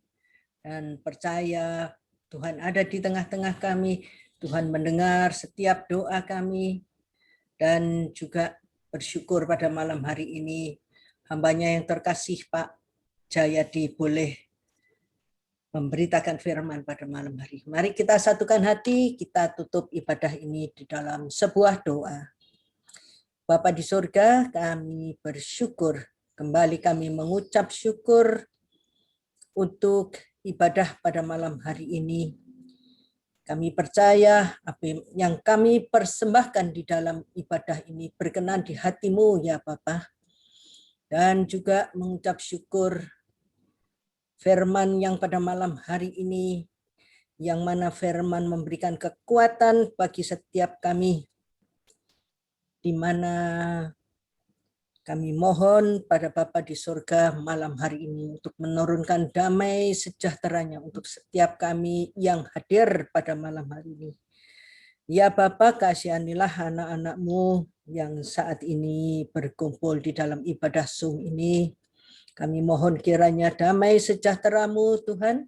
dan percaya Tuhan ada di tengah-tengah kami. Tuhan mendengar setiap doa kami dan juga bersyukur pada malam hari ini hambanya yang terkasih Pak Jayadi boleh memberitakan firman pada malam hari. Mari kita satukan hati, kita tutup ibadah ini di dalam sebuah doa. Bapa di surga, kami bersyukur, kembali kami mengucap syukur untuk ibadah pada malam hari ini. Kami percaya apa yang kami persembahkan di dalam ibadah ini berkenan di hati-Mu ya Bapa. Dan juga mengucap syukur firman yang pada malam hari ini, yang mana firman memberikan kekuatan bagi setiap kami, di mana Kami mohon pada Bapa di surga malam hari ini untuk menurunkan damai sejahtera-Nya untuk setiap kami yang hadir pada malam hari ini. Ya Bapa, kasihanilah anak-anak-Mu yang saat ini berkumpul di dalam ibadah Zoom ini. Kami mohon kiranya damai sejahtera-Mu Tuhan,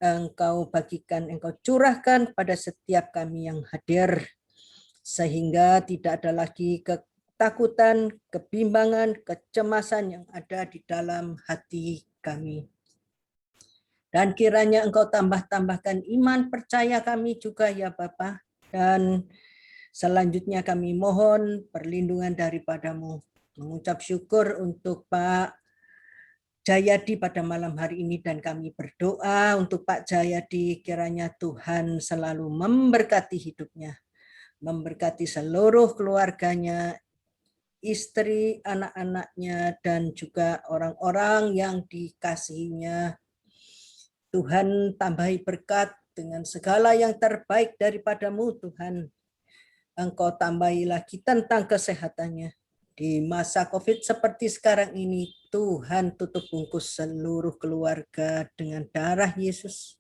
Engkau bagikan, Engkau curahkan pada setiap kami yang hadir, sehingga tidak ada lagi ketakutan, kebimbangan, kecemasan yang ada di dalam hati kami. Dan kiranya Engkau tambah-tambahkan iman percaya kami juga ya Bapa. Dan selanjutnya kami mohon perlindungan daripada-Mu. Mengucap syukur untuk Pak Jayadi pada malam hari ini, dan kami berdoa untuk Pak Jayadi kiranya Tuhan selalu memberkati hidupnya, memberkati seluruh keluarganya, istri, anak-anaknya, dan juga orang-orang yang dikasihinya. Tuhan tambahi berkat dengan segala yang terbaik daripada-Mu Tuhan. Engkau tambahi lagi tentang kesehatannya. Di masa COVID seperti sekarang ini, Tuhan tutup bungkus seluruh keluarga dengan darah Yesus,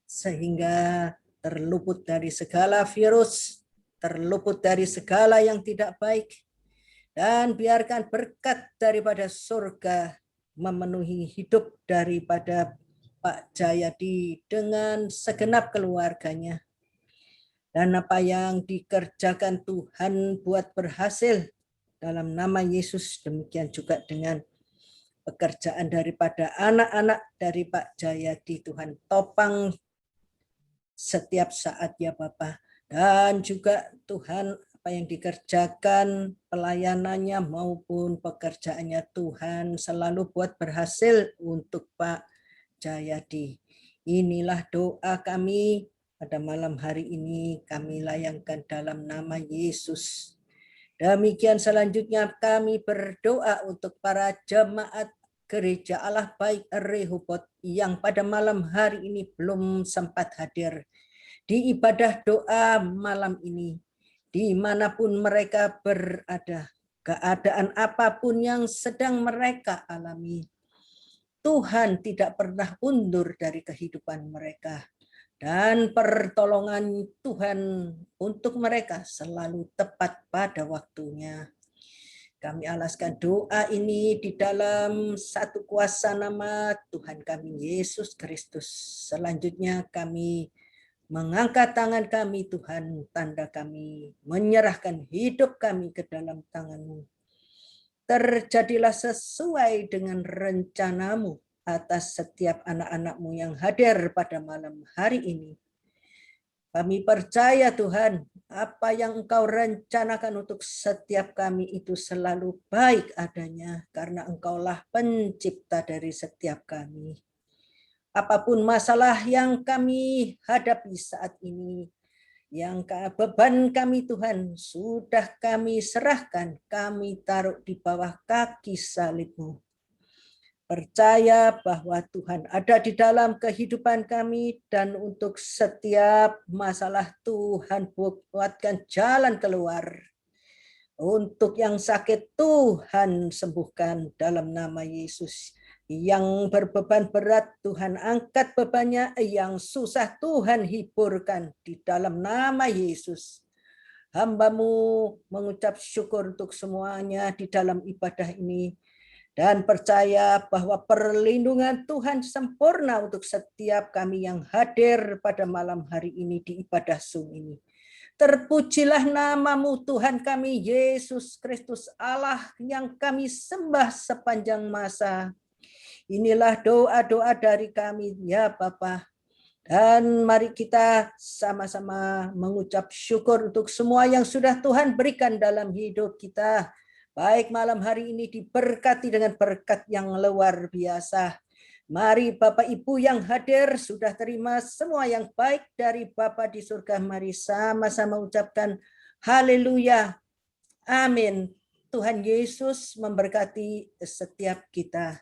sehingga terluput dari segala virus, terluput dari segala yang tidak baik, dan biarkan berkat daripada surga memenuhi hidup daripada Pak Jayadi dengan segenap keluarganya. Dan apa yang dikerjakan Tuhan buat berhasil dalam nama Yesus, demikian juga dengan pekerjaan daripada anak-anak dari Pak Jayadi. Tuhan topang setiap saat ya Bapa. Dan juga Tuhan apa yang dikerjakan, pelayanannya maupun pekerjaannya, Tuhan selalu buat berhasil untuk Pak Jayadi. Inilah doa kami pada malam hari ini, kami layangkan dalam nama Yesus. Demikian selanjutnya kami berdoa untuk para jemaat Gereja Allah Baik Rehoboth yang pada malam hari ini belum sempat hadir di ibadah doa malam ini, dimanapun mereka berada, keadaan apapun yang sedang mereka alami, Tuhan tidak pernah undur dari kehidupan mereka. Dan pertolongan Tuhan untuk mereka selalu tepat pada waktunya. Kami alaskan doa ini di dalam satu kuasa nama Tuhan kami Yesus Kristus. Selanjutnya kami mengangkat tangan kami Tuhan, tanda kami menyerahkan hidup kami ke dalam tangan-Mu. Terjadilah sesuai dengan rencana-Mu atas setiap anak-anak-Mu yang hadir pada malam hari ini. Kami percaya Tuhan, apa yang Engkau rencanakan untuk setiap kami itu selalu baik adanya, karena Engkaulah pencipta dari setiap kami. Apapun masalah yang kami hadapi saat ini, yang beban kami Tuhan sudah kami serahkan, kami taruh di bawah kaki salib-Mu. Percaya bahwa Tuhan ada di dalam kehidupan kami, dan untuk setiap masalah Tuhan buatkan jalan keluar. Untuk yang sakit Tuhan sembuhkan dalam nama Yesus. Yang berbeban berat Tuhan angkat bebannya, yang susah Tuhan hiburkan di dalam nama Yesus. Hamba-Mu mengucap syukur untuk semuanya di dalam ibadah ini, dan percaya bahwa perlindungan Tuhan sempurna untuk setiap kami yang hadir pada malam hari ini di ibadah Zoom ini. Terpujilah nama-Mu Tuhan kami Yesus Kristus, Allah yang kami sembah sepanjang masa. Inilah doa-doa dari kami ya Bapa. Dan mari kita sama-sama mengucap syukur untuk semua yang sudah Tuhan berikan dalam hidup kita. Baik malam hari ini diberkati dengan berkat yang luar biasa. Mari Bapak Ibu yang hadir sudah terima semua yang baik dari Bapa di surga. Mari sama-sama ucapkan haleluya. Amin. Tuhan Yesus memberkati setiap kita.